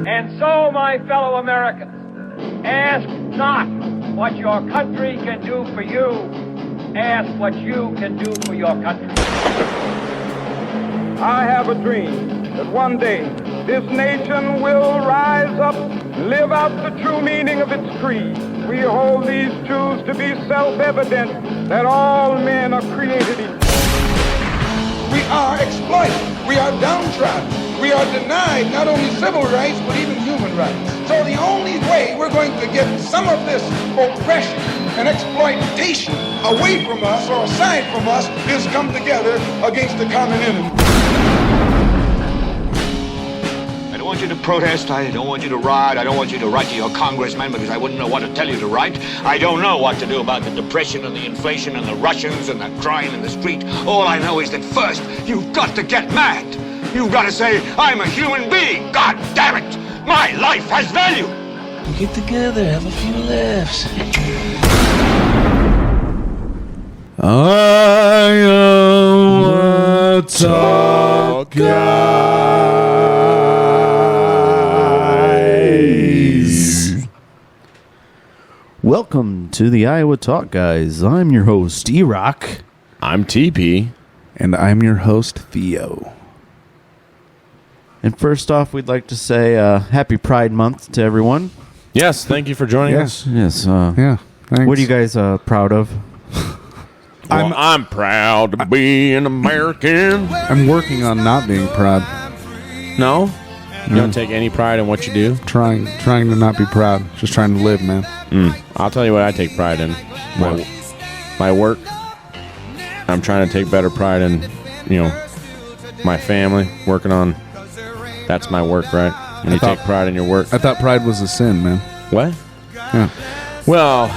And so, my fellow Americans, ask not what your country can do for you. Ask what you can do for your country. I have a dream that one day this nation will rise up and live out the true meaning of its creed. We hold these truths to be self-evident, that all men are created equal. We are exploited. We are downtrodden. We are denied not only civil rights, but even human rights. So the only way we're going to get some of this oppression and exploitation away from us or aside from us is come together against the common enemy. I don't want you to protest. I don't want you to riot. I don't want you to write to your congressman because I wouldn't know what to tell you to write. I don't know what to do about the depression and the inflation and the Russians and the crime in the street. All I know is that first, you've got to get mad. You've got to say, I'm a human being. God damn it. My life has value. Get together, have a few laughs. Iowatalkguys. Welcome to the Iowa Talk Guys. I'm your host, Erock. I'm Teepee. And I'm your host, Theo. And first off, we'd like to say Happy Pride Month to everyone. Yes, thank you for joining us. Yes. Yeah, thanks. What are you guys proud of? I'm proud to be an American. I'm working on not being proud. No? You don't take any pride in what you do? Trying to not be proud. Just trying to live, man. I'll tell you what I take pride in. My work. I'm trying to take better pride in, my family, working on. That's my work, right? When you take pride in your work. I thought pride was a sin, man. What? Yeah. Well,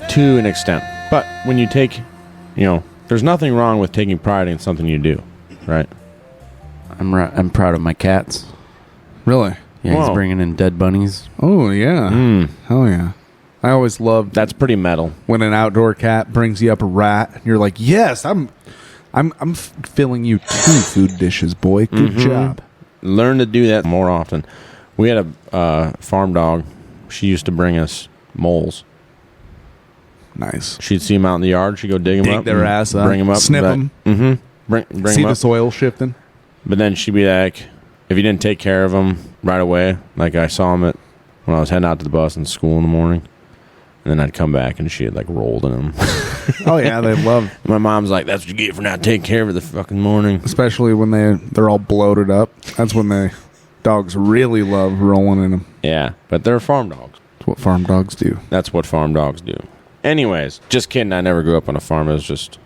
to an extent. But when you take, there's nothing wrong with taking pride in something you do, right? I'm proud of my cats. Really? Yeah, Whoa. he's bringing in dead bunnies. Oh, yeah. Hell yeah. I always loved That's pretty metal. when an outdoor cat brings you up a rat. And you're like, yes, I'm filling you 2 food dishes, boy. Good job. Learn to do that more often. We had a farm dog. She used to bring us moles. Nice. She'd see them out in the yard. She'd go dig them Dig up. their ass up. Bring them up. Snip them. Mm-hmm. Bring See them the up. soil shifting. But then she'd be like, if you didn't take care of them right away, like I saw them when I was heading out to the bus in school in the morning, and then I'd come back and she had like rolled in them. Oh, yeah, they love. My mom's like, that's what you get for not taking care of her the fucking morning. Especially when they're all bloated up. That's when dogs really love rolling in them. Yeah, but they're farm dogs. That's what farm dogs do. That's what farm dogs do. Anyways, just kidding. I never grew up on a farm. It was just,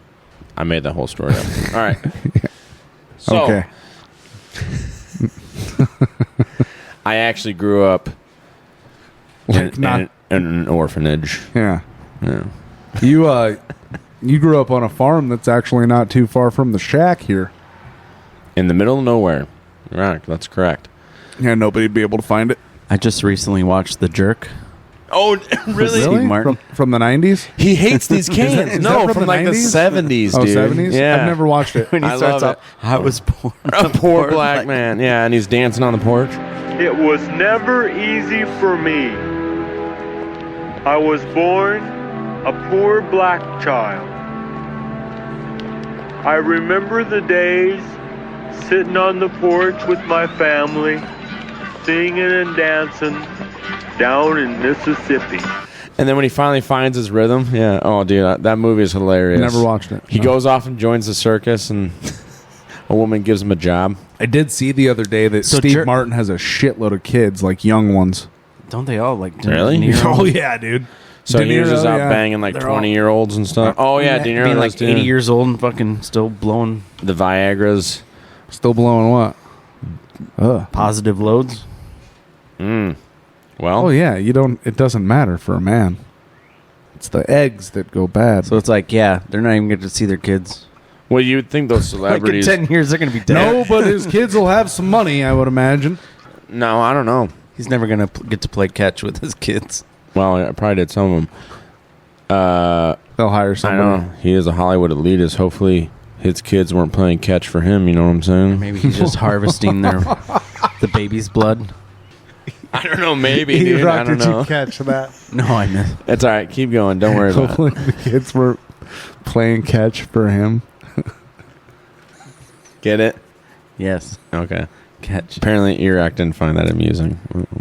I made that whole story up. All right. So, Okay. I actually grew up in an orphanage. Yeah. Yeah. You grew up on a farm that's actually not too far from the shack here. In the middle of nowhere. Right, that's correct. Yeah, nobody'd be able to find it. I just recently watched The Jerk. Oh, really? Steve Martin. From the 90s? He hates these cans. Is No, that from the like 90s? the 70s, Oh, dude. 70s? Yeah. I've never watched it. When he I starts love off, I was born A poor black man. Yeah, and he's dancing on the porch. It was never easy for me. I was born a poor black child. I remember the days sitting on the porch with my family, singing and dancing down in Mississippi. And then when he finally finds his rhythm, yeah. Oh, dude, that movie is hilarious. Never watched it. He goes off and joins the circus, and a woman gives him a job. I did see the other day that So Steve Martin has a shitload of kids, like young ones. Don't they all like Really? De Niro? Oh, yeah, dude. So De he was Niro, just out yeah. banging like They're 20-year-olds and stuff. Oh, yeah, De Niro being does like too. 80 years old and fucking still blowing The Viagras. Still blowing what? positive loads. Well, Oh, yeah, it doesn't matter for a man. It's the eggs that go bad. So it's like, yeah, they're not even going to see their kids. well, you would think those Like in celebrities... 10 years, they're going to be dead. no, but his kids will have some money, I would imagine. No, I don't know. He's never going to get to play catch with his kids. Well, I probably did some of them. They'll hire I somebody. know. He is a Hollywood elitist. Hopefully his kids weren't playing catch for him. You know what I'm saying? Maybe he's just harvesting the baby's blood. I don't know. Maybe, dude. Erock, I don't did know. you catch that? No, I missed. It's all right. Keep going. Don't worry about it. The kids were playing catch for him. Get it? Yes. Okay. Catch. Apparently, Erock didn't find that amusing.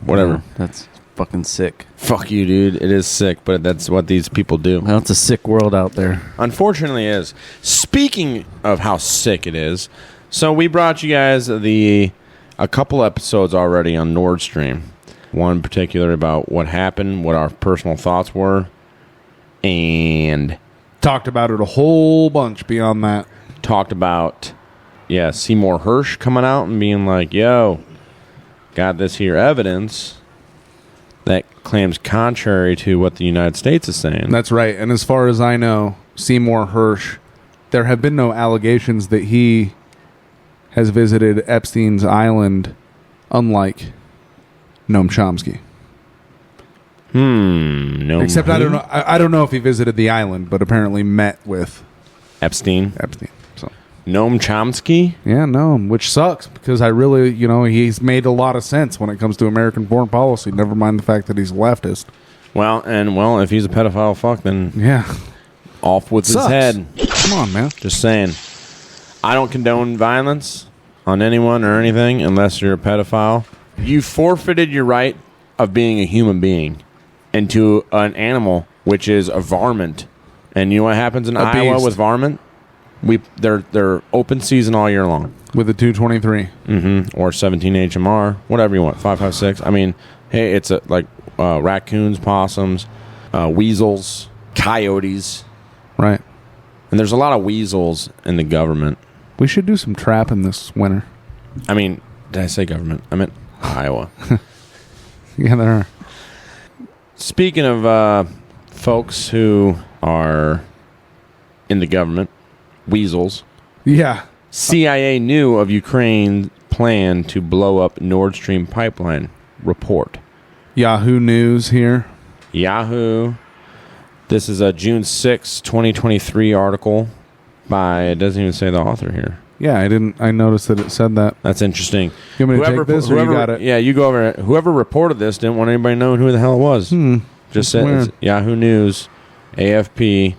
Whatever. No, that's fucking sick. Fuck you, dude. It is sick, but that's what these people do. Well, it's a sick world out there. Unfortunately, it is. Speaking of how sick it is, so we brought you guys a couple episodes already on Nord Stream. One particular about what happened, what our personal thoughts were, and Talked about it a whole bunch beyond that. talked about, Seymour Hersh coming out and being like, yo, got this here evidence that claims contrary to what the United States is saying. That's right. And as far as I know, Seymour Hersh, there have been no allegations that he has visited Epstein's island, unlike Noam Chomsky. No. Except I don't know. I don't know if he visited the island, but apparently met with Epstein. So Noam Chomsky? yeah, no, which sucks because I really, he's made a lot of sense when it comes to American foreign policy. Never mind the fact that he's a leftist. Well, if he's a pedophile fuck, then Yeah, off with Sucks. his head. Come on, man. Just saying. I don't condone violence on anyone or anything unless you're a pedophile. You forfeited your right of being a human being into an animal, which is a varmint. And you know what happens in Iowa beast. with varmint? They're open season all year long. With a 223. Or 17 HMR, whatever you want, 556. I mean, hey, it's like raccoons, possums, weasels, coyotes. Right. And there's a lot of weasels in the government. We should do some trapping this winter. I mean, did I say government? I meant Iowa. Yeah, there are. Speaking of folks who are in the government, weasels, Yeah. CIA knew of Ukraine's plan to blow up Nord Stream pipeline. Report. Yahoo News here. Yahoo. This is a June 6, 2023 article by, it doesn't even say the author here. Yeah, I noticed that it said that. That's interesting. You want me to take this, or you got it? Yeah, you go over it. Whoever reported this didn't want anybody knowing who the hell it was. Just said it's Yahoo News, AFP.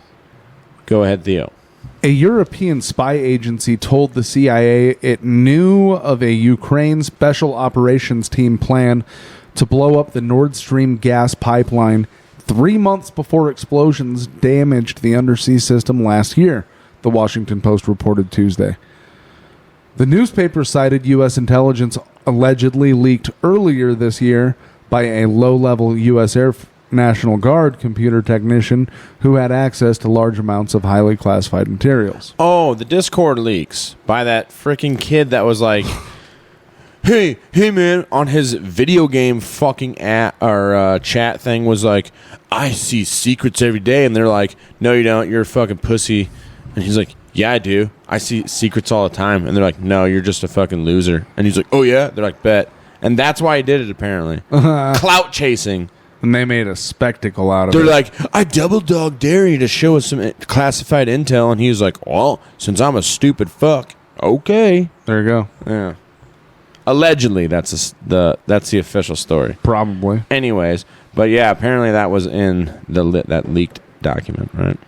Go ahead, Theo. A European spy agency told the CIA it knew of a Ukraine special operations team plan to blow up the Nord Stream gas pipeline 3 months before explosions damaged the undersea system last year, the Washington Post reported Tuesday. The newspaper cited U.S. intelligence allegedly leaked earlier this year by a low-level U.S. National Guard computer technician who had access to large amounts of highly classified materials. Oh, the Discord leaks by that freaking kid that was like, hey man, on his video game fucking chat thing was like, I see secrets every day. And they're like, no, you don't. You're a fucking pussy. And he's like, yeah, I do. I see secrets all the time. And they're like, no, you're just a fucking loser. And he's like, oh, yeah? They're like, bet. And that's why he did it, apparently. Clout chasing. And they made a spectacle out of it. They're like, I double dog dare you to show us some classified intel. And he was like, well, since I'm a stupid fuck, okay. There you go. Yeah. Allegedly, that's the official story. Probably. Anyways, but yeah, apparently that was in that leaked document, right?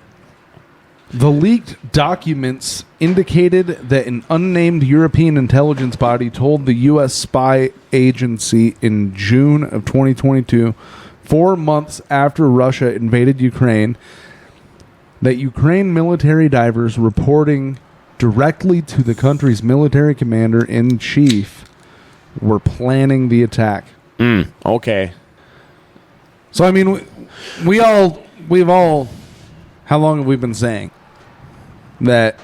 The leaked documents indicated that an unnamed European intelligence body told the U.S. spy agency in June of 2022, 4 months after Russia invaded Ukraine, that Ukraine military divers reporting directly to the country's military commander-in-chief were planning the attack. Okay. So, I mean, we've all, how long have we been saying that?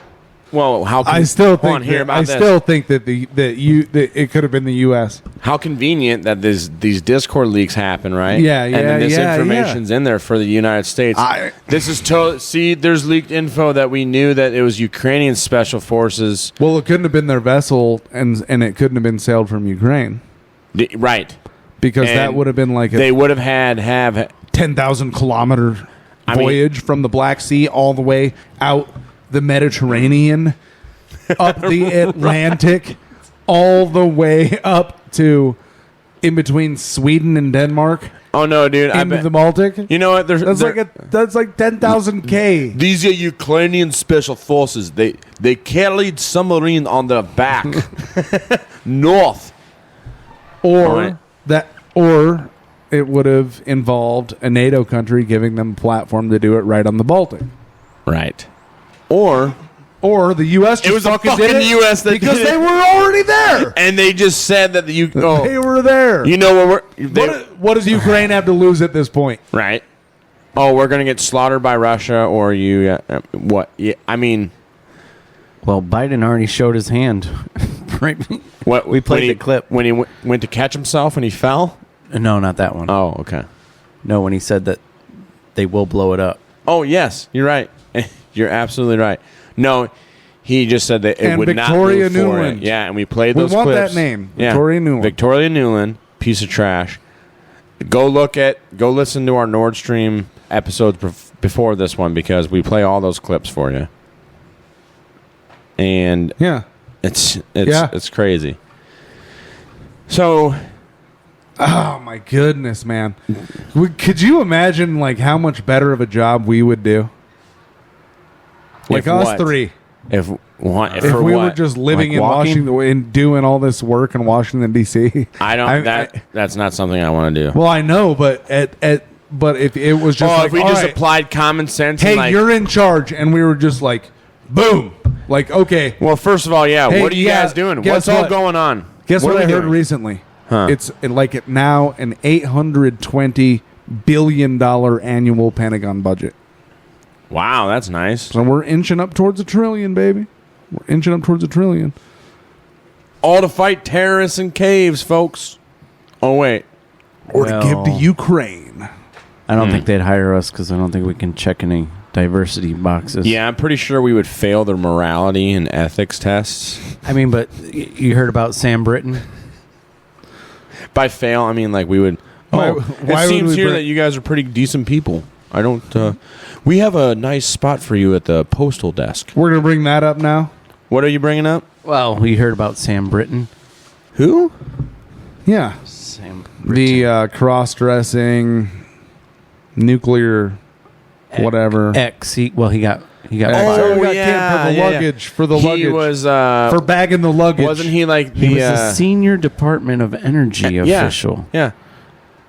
Well, how I still think hear about this. still think that that it could have been the U.S. How convenient that these Discord leaks happen, right? Yeah, And then this yeah, information's in there for the United States. This is there's leaked info that we knew that it was Ukrainian special forces. Well, it couldn't have been their vessel, and it couldn't have been sailed from Ukraine, Right. because And that would have been like they would have had 10,000 kilometer voyage from the Black Sea all the way out the Mediterranean, up the Atlantic, all the way up to in between Sweden and Denmark. Oh no, dude! Into the Baltic. You know what? That's like 10,000 K. These are Ukrainian special forces. They carried submarine on their back north. Or it would have involved a NATO country giving them a platform to do it right on the Baltic. Right. Or the U.S. just it was fucking the fucking did it U.S. that because did they it. were already there. And they just said that they were there. You know what? What does Ukraine have to lose at this point? Right. Oh, we're gonna get slaughtered by Russia, or you? What? Yeah, I mean, Well, Biden already showed his hand. Right. what? We played the clip when he went to catch himself and he fell. No, not that one. Oh, okay. No, when he said that they will blow it up. Oh, yes, you're right. You're absolutely right. No, he just said that it And would Victoria not move forward. Nuland. Yeah, and we played We those want clips. that name, Yeah. Victoria Nuland. Victoria Nuland, piece of trash. Go listen to our Nord Stream episodes before this one because we play all those clips for you. And Yeah. it's crazy. So, Oh my goodness, man! Could you imagine like how much better of a job we would do? Like If us what? three. if If we were just living Like in walking? Washington and doing all this work in Washington D.C. I don't that's not something I want to do. Well, I know, but but if it was just like, if we all just right, applied common sense hey, and like, you're in charge, and we were just like, boom, like okay. well, first of all, yeah, Hey, what are you yeah, guys doing? guess What's all what? going on? Guess what are I we heard doing? recently? Huh. It's like now an $820 billion annual Pentagon budget. Wow, that's nice. So we're inching up towards $1 trillion, baby. We're inching up towards $1 trillion. All to fight terrorists in caves, folks. Oh, wait. Or to give to Ukraine. I don't think they'd hire us because I don't think we can check any diversity boxes. Yeah, I'm pretty sure we would fail their morality and ethics tests. I mean, but you heard about Sam Britton? By fail, I mean like we would. Why It would seems we here bring- that you guys are pretty decent people. I don't. We have a nice spot for you at the postal desk. We're going to bring that up now. What are you bringing up? Well, you heard about Sam Britton? Who? Yeah. Sam The cross-dressing nuclear whatever. He got Oh, fired. we got camp for the luggage. For the luggage. He was for bagging the luggage. Wasn't he like the? He was a senior Department of Energy official. Yeah.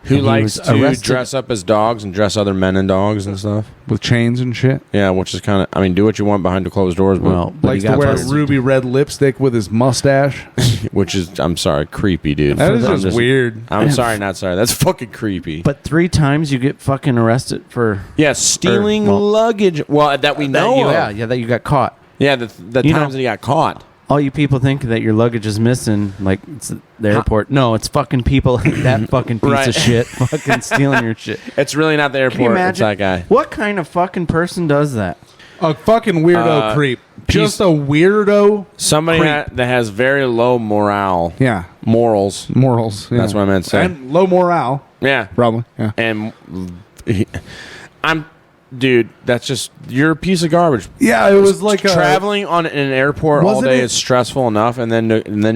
Who And he likes was to arrested. dress up as dogs and dress other men and dogs and stuff? With chains and shit. Yeah, which is kind of. I mean, do what you want behind the closed doors, but Well, but Likes he to got wear busted. ruby red lipstick with his mustache. which is, I'm sorry, creepy, dude. That is I'm just weird. I'm sorry, not sorry. That's fucking creepy. But 3 times you get fucking arrested for Yeah, stealing well, luggage. Well, that we know of. that you got caught. Yeah, the You times know- that he got caught. All you people think that your luggage is missing, like it's the airport. No, it's fucking people. That fucking piece Right. of shit, fucking stealing your shit. It's really not the Can you airport. It's imagine that guy. what kind of fucking person does that? A fucking weirdo creep. Just a weirdo. Somebody creep. that has very low morale. Yeah. Morals. Morals. Yeah. That's what I meant to say. And low morale. Yeah. Probably. Yeah. And dude, that's just, you're a piece of garbage. Yeah, it was like traveling on an airport all Wasn't day it- is stressful enough, and then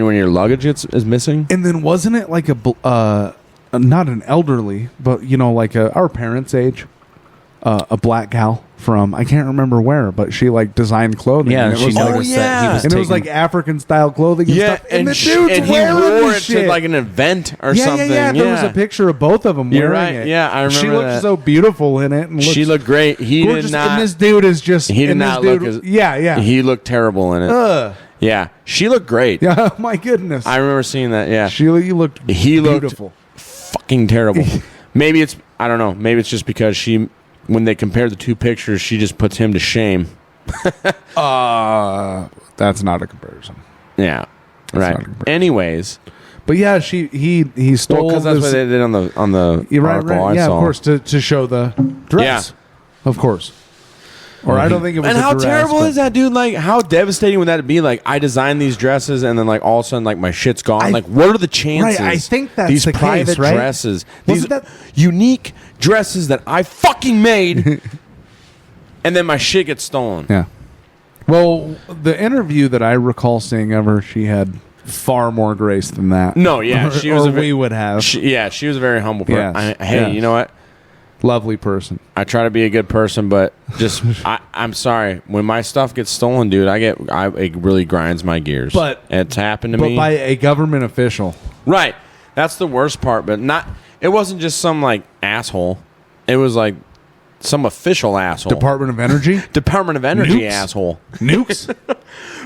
when your luggage is missing. And then wasn't it like not an elderly, but like our parents' age, a black gal from I can't remember where, but she like designed clothing. Yeah, and she noticed that he was and it was like taking- African style clothing. And stuff. And the dude's and he wearing wore this it shit. to like an event or yeah, something. Yeah, There was a picture of both of them You're wearing right. it. Yeah, I remember She looked that. so beautiful in it. And She looked great. He gorgeous, did not. And this dude is just. He did and this not dude- look as. Yeah. He looked terrible in it. Yeah, she looked great. Yeah. Oh my goodness. I remember seeing that. Yeah, you looked. He looked beautiful. fucking terrible. Maybe it's, I don't know. Maybe it's just because when they compare the two pictures, she just puts him to shame. That's not a comparison. Yeah, That's not a right. comparison. Anyways, But yeah, he stole because that's what they did on the You're right, article right. I Yeah, saw. of course, to show the dress. Yeah. Of course. Or I don't think it was. And a how dress, terrible but- is that, dude? Like, how devastating would that be? Like, I designed these dresses, and then like all of a sudden, like my shit's gone. Like, what are the chances? Right, I think that's these the private case, right? dresses, Wasn't these that- unique dresses that I fucking made, and then my shit gets stolen. Yeah. Well, the interview that I recall seeing of her, she had far more grace than that. No, yeah, she was. We would have. She was a very humble person. Yes, Hey, yes. you know what? Lovely person. I try to be a good person, but just I'm sorry when my stuff gets stolen, dude. It really grinds my gears. But it's happened to me. But by a government official, right? That's the worst part. But not. It wasn't just some like asshole. It was like some official asshole. Department of Energy. Department of Energy Nukes? asshole. Nukes.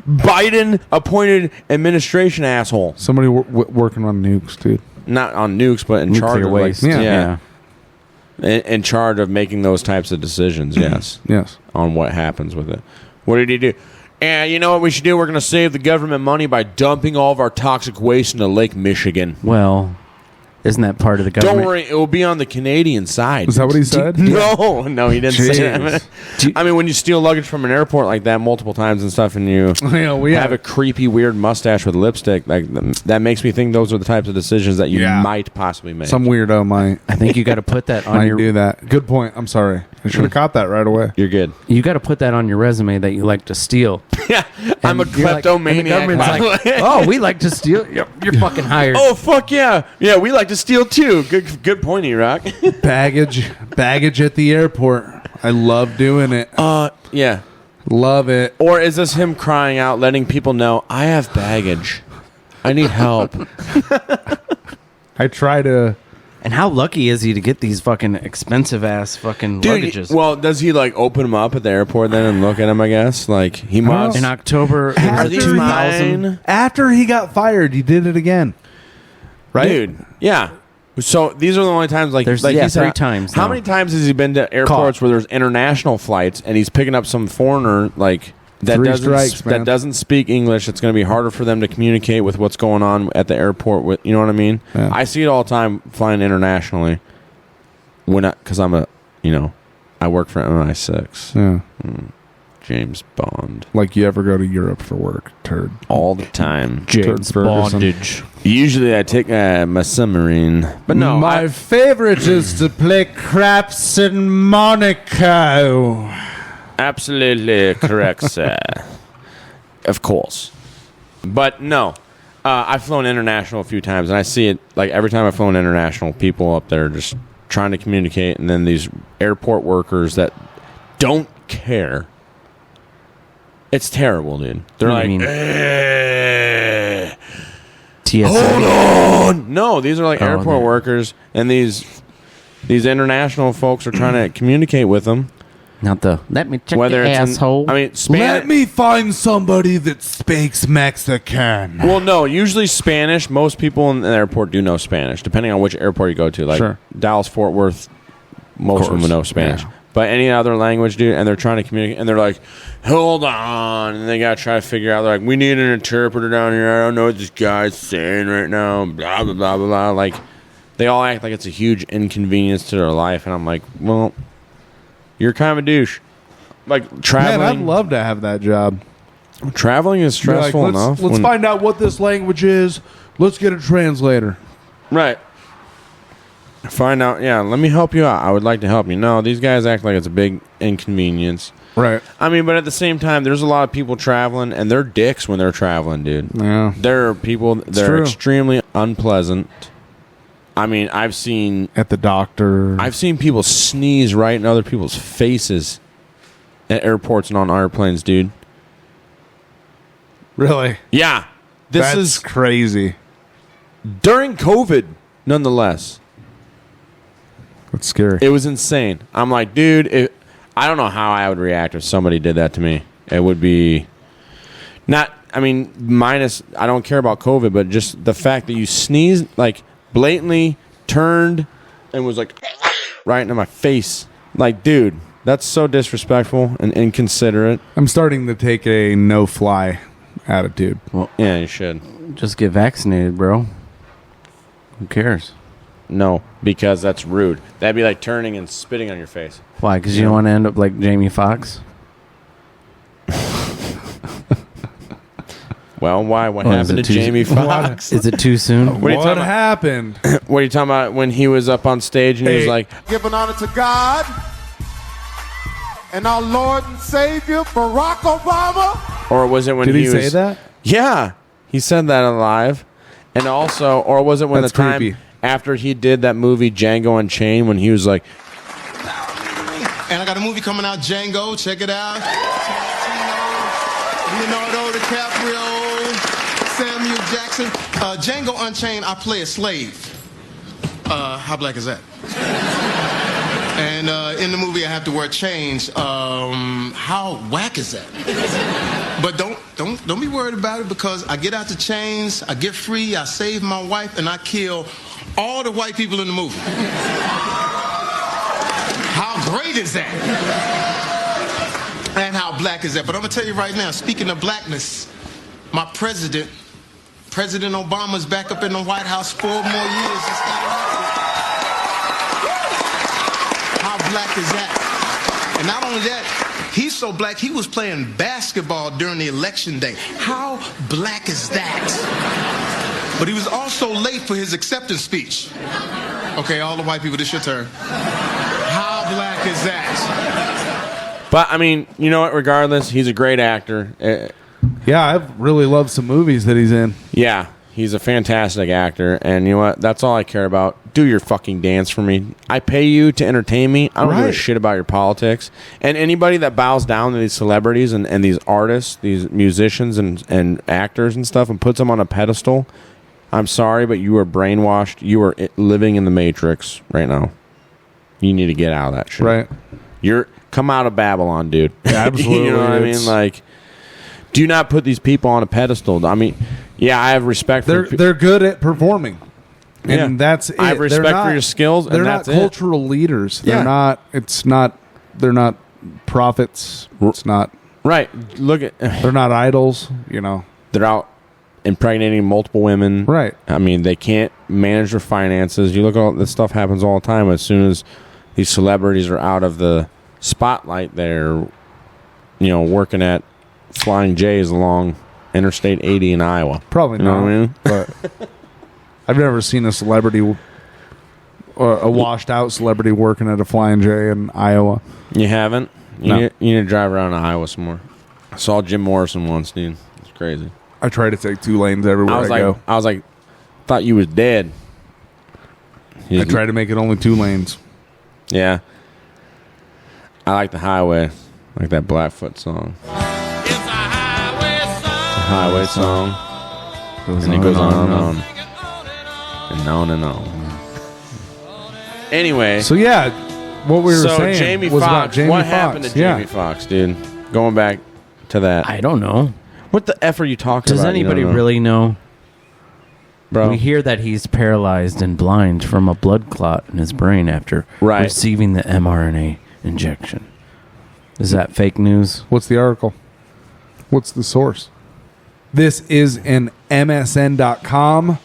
Biden appointed administration asshole. Somebody working on nukes, dude. Not on nukes, but in Nuclear charge of waste. yeah. In charge of making those types of decisions, yes. Yes. On what happens with it. What did he do? And you know what we should do? We're going to save the government money by dumping all of our toxic waste into Lake Michigan. Well, isn't that part of the government? Don't worry, it will be on the Canadian side. Is that what he said? No, he didn't say that. Jeez. I mean, when you steal luggage from an airport like that multiple times and stuff, and you We have a creepy, weird mustache with lipstick, like that makes me think those are the types of decisions that you might possibly make. Some weirdo might. I think you got to put that on Might your. do that. Good point. I'm sorry. I should have caught that right away. You're good. You got to put that on your resume that you like to steal. Yeah, I'm a And you're like- kleptomaniac. and the government's by the like, way. oh, we like to steal. You're fucking hired. Oh fuck yeah! Yeah, we like to steal too. Good point, Erock. Baggage at the airport. I love doing it. Yeah. Love it. Or is this him crying out, letting people know I have baggage? I need help. I try to. And how lucky is he to get these fucking expensive ass fucking luggages? Well, does he like open them up at the airport then and look at them? I guess like he must. In October, it Are was these 2000. mine? After he got fired, he did it again. Right, Dude. Yeah. So these are the only times like There's- like yeah, he said, 3 times How now. many times has he been to airports where there's international flights and he's picking up some foreigner like that 3 strikes, man. that doesn't speak English? It's going to be harder for them to communicate with what's going on at the airport. With you know what I mean? Yeah. I see it all the time flying internationally. Because I'm I work for MI6. Yeah. James Bond. Like you ever go to Europe for work, turd. All the time. James Bondage. Usually I take my submarine. But no, My favorite is to play craps in Monaco. absolutely correct, sir. Of course. But no. I've flown international a few times, and I see it, like, every time I've flown international, people up there just trying to communicate, and then these airport workers that don't care. It's terrible, dude. They're What like, do you mean? TSA. hold on. No, these are like airport they're- workers, and these international folks are trying to communicate with them. Not the let me check Whether the it's asshole. Let me find somebody that speaks Mexican. Well, no, usually Spanish. Most people in the airport do know Spanish, depending on which airport you go to. Like Sure. Dallas, Fort Worth, most of them know Spanish. yeah. But any other language, dude, and they're trying to communicate, and they're like, hold on. And they got to try to figure out, they're like, we need an interpreter down here. I don't know what this guy's saying right now. Blah, blah, blah, blah, blah. Like, they all act like it's a huge inconvenience to their life. And I'm like, well, you're kind of a douche. Like, traveling. Man, I'd love to have that job. Traveling is Be like, stressful enough. Let's find out what this language is. Let's get a translator. Right. Find out. Yeah, let me help you out. I would like to help you. No, these guys act like it's a big inconvenience. Right. I mean, but at the same time, there's a lot of people traveling, and they're dicks when they're traveling, dude. Yeah. There are people that are true. extremely unpleasant. I mean, I've seen At the doctor. people sneeze right in other people's faces at airports and on airplanes, dude. Really? Yeah. This That's is crazy. during COVID, nonetheless. That's scary. It was insane. I'm like, dude, I don't know how I would react if somebody did that to me. It would be not, I mean, minus, I don't care about COVID, but just the fact that you sneezed, like, blatantly turned and was like, right into my face. Like, dude, that's so disrespectful and inconsiderate. I'm starting to take a no-fly attitude. Well, Yeah, you should. just get vaccinated, bro. Who cares? No, because that's rude. That'd be like turning and spitting on your face. Why? Because you don't want to end up like Jamie Foxx? Well, why? What Oh, is happened it to too- Jamie Foxx? Is it too soon? What are you talking about? happened? What are you talking about when he was up on stage and he was Hey. like, Giving honor to God and our Lord and Savior, Barack Obama. or was it when Did he was say that? Yeah. He said that alive. And also, or was it when That's the time creepy. after he did that movie Django Unchained when he was like, And I got a movie coming out, Django. Check it out. Leonardo DiCaprio, Samuel Jackson. Django Unchained, I play a slave. How black is that? And in the movie, I have to wear chains. How whack is that? But don't be worried about it, because I get out the chains, I get free, I save my wife, and I kill all the white people in the movie. How great is that? And how black is that? But I'm gonna tell you right now, speaking of blackness, my President Obama's back up in the White House 4 more years. How black is that? And not only that, he's so black, he was playing basketball during the election day. How black is that? But he was also late for his acceptance speech. Okay, all the white people, this your turn. How black is that? but I mean, you know what? Regardless, he's a great actor. Yeah, I've really loved some movies that he's in. Yeah, he's a fantastic actor. And you know what? That's all I care about. Do your fucking dance for me. I pay you to entertain me. I don't give a shit about your politics. And anybody that bows down to these celebrities and these artists, these musicians and actors and stuff, and puts them on a pedestal, I'm sorry, but you are brainwashed. You are living in the Matrix right now. You need to get out of that shit. Right. Come out of Babylon, dude. Yeah, absolutely. You know what I mean? Like, do not put these people on a pedestal. I mean, yeah, I have respect for they're good at performing. And that's it. I have respect for your skills, and They're that's not cultural leaders. They're Yeah. they're not prophets. It's not right. Look at they're not idols, you know. They're out impregnating multiple women. Right. I mean, they can't manage their finances. You look at all this stuff happens all the time. As soon as these celebrities are out of the spotlight, they're working at Flying J's along Interstate 80 in Iowa. Probably you know not. What I mean? But I've never seen a celebrity, a washed out celebrity working at a Flying J in Iowa. You haven't? No. You need to drive around Iowa some more. I saw Jim Morrison once, dude. It's crazy. I try to take 2 lanes everywhere I go. I was like, thought you was dead. I try to make it only 2 lanes. Yeah. I like the highway. I like that Blackfoot song. It's a Highway song. And it goes on and on. And on and on. Anyway. So yeah, what we were saying Jamie was about Foxx. Jamie What Foxx. happened to Jamie Foxx, dude? Going back to that. I don't know. What the F are you talking Does about? anybody really know? Bro. We hear that he's paralyzed and blind from a blood clot in his brain after receiving the mRNA injection. Is that fake news? What's the article? What's the source? This is an MSN.com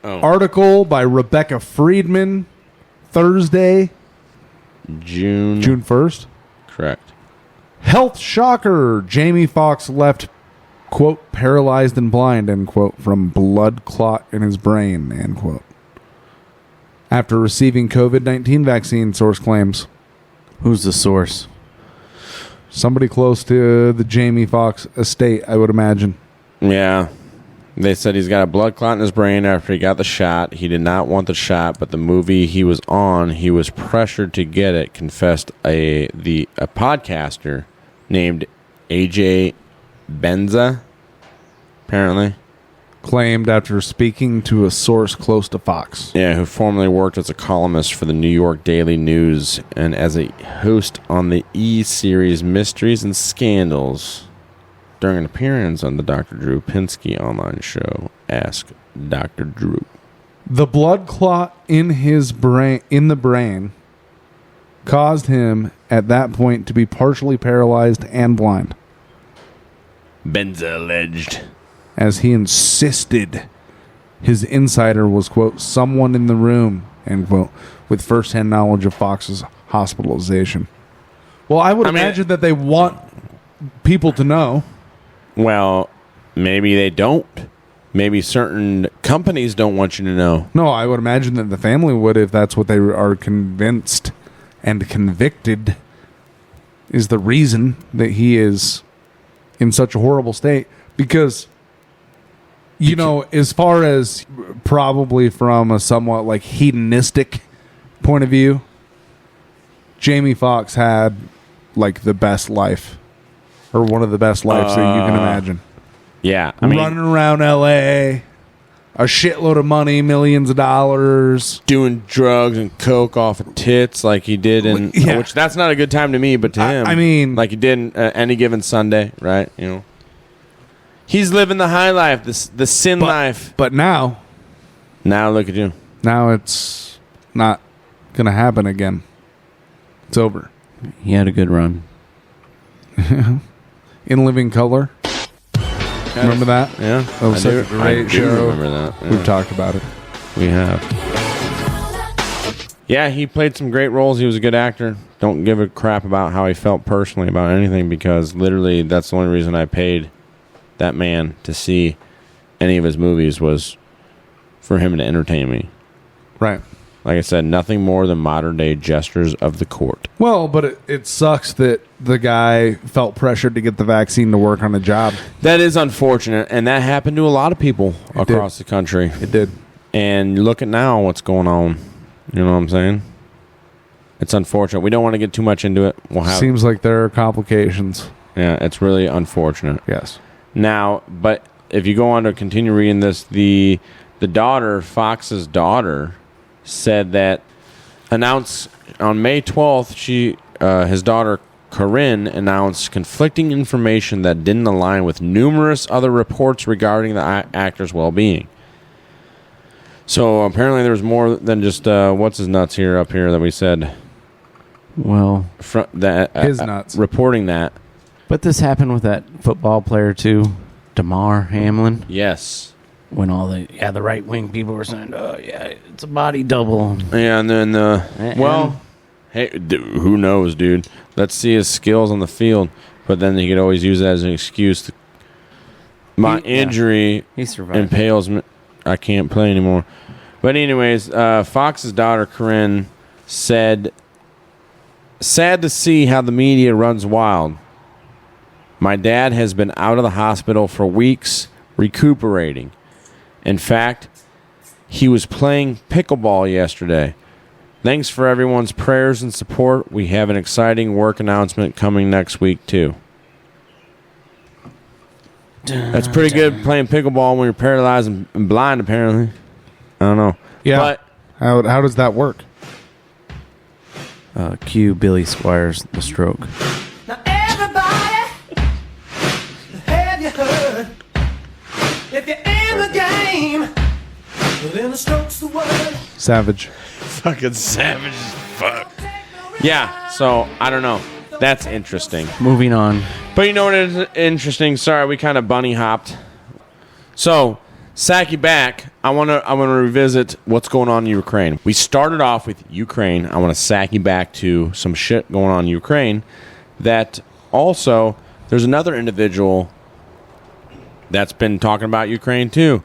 article by Rebecca Friedman, Thursday, June 1st. Correct. Health shocker. Jamie Foxx left, quote, paralyzed and blind, end quote, from blood clot in his brain, end quote. After receiving COVID-19 vaccine, source claims. Who's the source? Somebody close to the Jamie Foxx estate, I would imagine. Yeah. They said he's got a blood clot in his brain after he got the shot. He did not want the shot, but the movie he was on, he was pressured to get it, confessed a podcaster named AJ Benza, apparently. Claimed after speaking to a source close to Fox. Yeah, who formerly worked as a columnist for the New York Daily News and as a host on the E-series Mysteries and Scandals. During an appearance on the Dr. Drew Pinsky online show, Ask Dr. Drew. The blood clot in the brain caused him at that point to be partially paralyzed and blind. Benza alleged. As he insisted his insider was, quote, someone in the room, end quote, with first-hand knowledge of Fox's hospitalization. Well, I would imagine that they want people to know. Well, maybe they don't. Maybe certain companies don't want you to know. No, I would imagine that the family would if that's what they are convinced and convicted is the reason that he is in such a horrible state. Because You know, as far as probably from a somewhat like hedonistic point of view, Jamie Foxx had like the best life, or one of the best lives that you can imagine. Yeah, I mean, running around L.A., a shitload of money, millions of dollars, doing drugs and coke off of tits like he did in, which that's not a good time to me, but to him, I mean, like he did in Any Given Sunday, right? You know, he's living the high life, the sin life. But now look at you. Now it's not gonna happen again. It's over. He had a good run. In Living Color. Remember that? Yeah. That was such a great show. Remember that. Yeah. We've talked about it. We have. Yeah, he played some great roles. He was a good actor. Don't give a crap about how he felt personally about anything, because literally that's the only reason I paid that man to see any of his movies was for him to entertain me. Right. Like I said, nothing more than modern-day gestures of the court. Well, but it sucks that the guy felt pressured to get the vaccine to work on a job. That is unfortunate, and that happened to a lot of people across the country. It did. And look at now what's going on. You know what I'm saying? It's unfortunate. We don't want to get too much into it. Seems like there are complications. Yeah, it's really unfortunate. Yes. Now, but if you go on to continue reading this, the daughter, Fox's daughter, said that announced on May 12th, his daughter Corinne announced conflicting information that didn't align with numerous other reports regarding the actor's well-being. So apparently there was more than just what's his nuts here up here that we said. Well, his nuts reporting that. But this happened with that football player too, Damar Hamlin. Yes. When all the right wing people were saying, "Oh yeah, it's a body double." Yeah, and then hey, who knows, dude? Let's see his skills on the field. But then he could always use that as an excuse. My injury he survived. impales me. I can't play anymore. But anyways, Fox's daughter Corinne said, "Sad to see how the media runs wild. My dad has been out of the hospital for weeks, recuperating. In fact, he was playing pickleball yesterday. Thanks for everyone's prayers and support. We have an exciting work announcement coming next week, too." That's pretty good, playing pickleball when you're paralyzed and blind, apparently. I don't know. Yeah. But how does that work? Cue Billy Squires, The Stroke. Now everybody, have you heard? If you're in the game, well, then the stroke's the word. Savage. Fucking savage as fuck. Yeah, so I don't know. That's interesting. Moving on. But you know what is interesting? Sorry, we kind of bunny hopped. So, Saki back. I want to revisit what's going on in Ukraine. We started off with Ukraine. I want to Saki back to some shit going on in Ukraine. That also, there's another individual that's been talking about Ukraine too.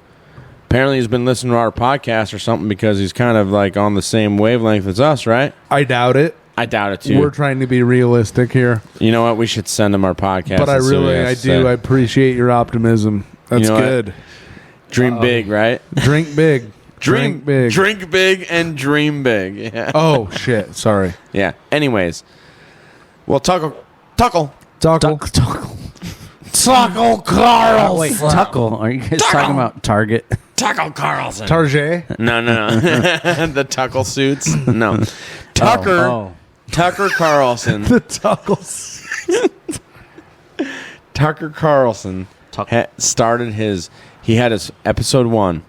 Apparently he's been listening to our podcast or something, because he's kind of like on the same wavelength as us, right? I doubt it. I doubt it too. We're trying to be realistic here. You know what? We should send him our podcast. But I appreciate your optimism. That's you know good. What? Dream big, right? Drink big. Drink big. Drink big and dream big. Yeah. Oh, shit. Sorry. Yeah. Anyways. Well, Tuckle Carlson. Oh, wait, Tuckle. Are you guys talking about Target? Tuckle Carlson. Target? No. The Tuckle suits? No. Tucker Carlson. The Tuckle Tucker Carlson started he had his episode 1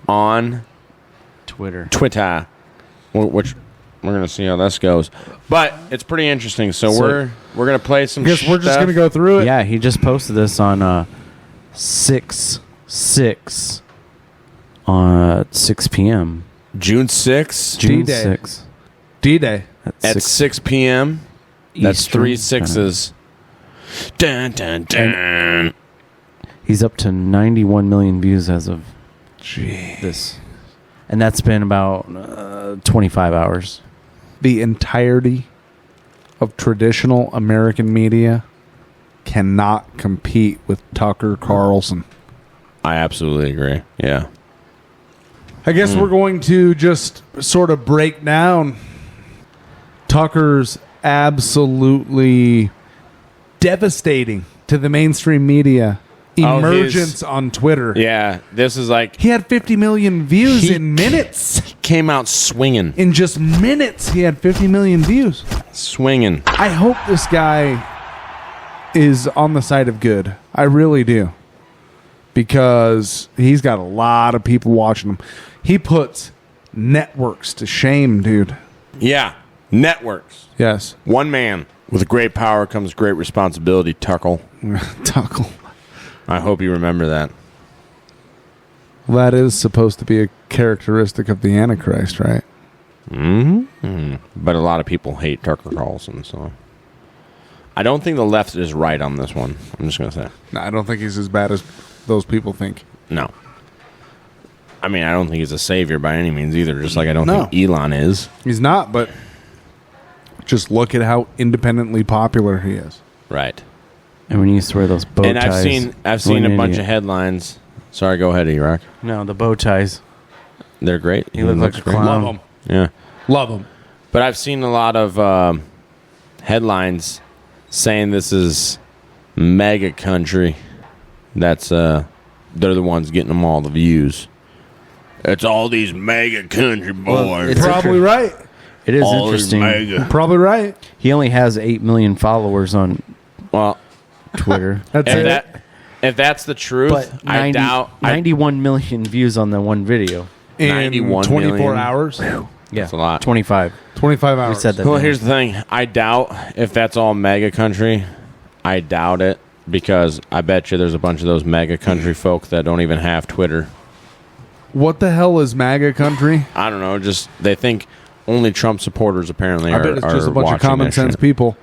on Twitter, which we're going to see how this goes. But it's pretty interesting. So we're going to play some we're just going to go through it? Yeah, he just posted this on 6/6 on 6 p.m. June 6th. June D-Day. 6th. D-Day. At 6 p.m. That's 3 6s. Dun, dun, dun. He's up to 91 million views as of this. And that's been about 25 hours. The entirety of traditional American media cannot compete with Tucker Carlson. I absolutely agree. Yeah. I guess we're going to just sort of break down Tucker's absolutely devastating to the mainstream media emergence on Twitter. Yeah, this is like... He had 50 million views in minutes. He came out swinging. In just minutes, he had 50 million views. Swinging. I hope this guy is on the side of good. I really do. Because he's got a lot of people watching him. He puts networks to shame, dude. Yeah, networks. Yes. One man. With great power comes great responsibility, Tuckle. Tuckle. I hope you remember that. Well, that is supposed to be a characteristic of the Antichrist, right? Mm-hmm. But a lot of people hate Tucker Carlson, so... I don't think the left is right on this one. I'm just going to say. No, I don't think he's as bad as those people think. No. I mean, I don't think he's a savior by any means either, just like I don't think Elon is. He's not, but just look at how independently popular he is. Right. And when you used to wear those bow ties. And I've seen a bunch of headlines. Sorry, go ahead, Erock. No, the bow ties. They're great. He looks like a clown. Love them. Yeah. Love them. But I've seen a lot of headlines saying this is mega country. That's they're the ones getting them all the views. It's all these mega country boys. Probably right. It is all interesting. Probably right. He only has 8 million followers on Twitter. If that's the truth, but 90, I doubt 91 million views on the one video. In 91 24 million. hours? Yeah, that's a lot. 25 hours. We said that. Well, here's the thing. I doubt if that's all mega country. I doubt it because I bet you there's a bunch of those mega country folk that don't even have Twitter. What the hell is MAGA country? I don't know. Just they think only Trump supporters apparently are. I bet it's just a bunch of common sense people.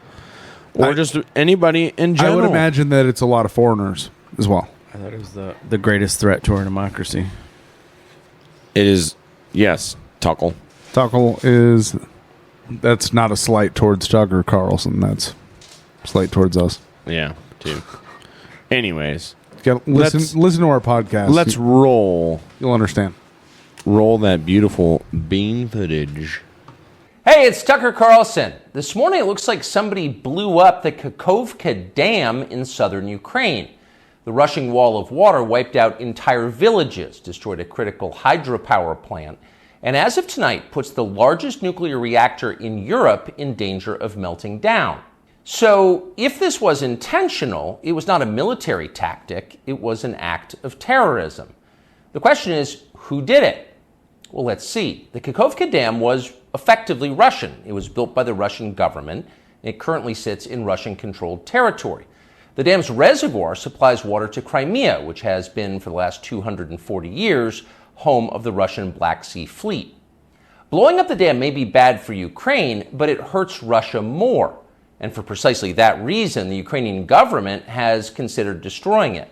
Or just anybody in general. I would imagine that it's a lot of foreigners as well. I thought it was the greatest threat to our democracy. It is, yes, Tuckle. Tuckle is... That's not a slight towards Tucker Carlson. That's a slight towards us. Yeah, too. Anyways. Listen to our podcast. Let's roll. You'll understand. Roll that beautiful bean footage. Hey, it's Tucker Carlson. This morning it looks like somebody blew up the Kakhovka Dam in southern Ukraine. The rushing wall of water wiped out entire villages, destroyed a critical hydropower plant, and as of tonight puts the largest nuclear reactor in Europe in danger of melting down. So, if this was intentional, it was not a military tactic, it was an act of terrorism. The question is, who did it? Well, let's see. The Kakhovka Dam was effectively Russian. It was built by the Russian government. It currently sits in Russian-controlled territory. The dam's reservoir supplies water to Crimea, which has been, for the last 240 years, home of the Russian Black Sea Fleet. Blowing up the dam may be bad for Ukraine, but it hurts Russia more. And for precisely that reason, the Ukrainian government has considered destroying it.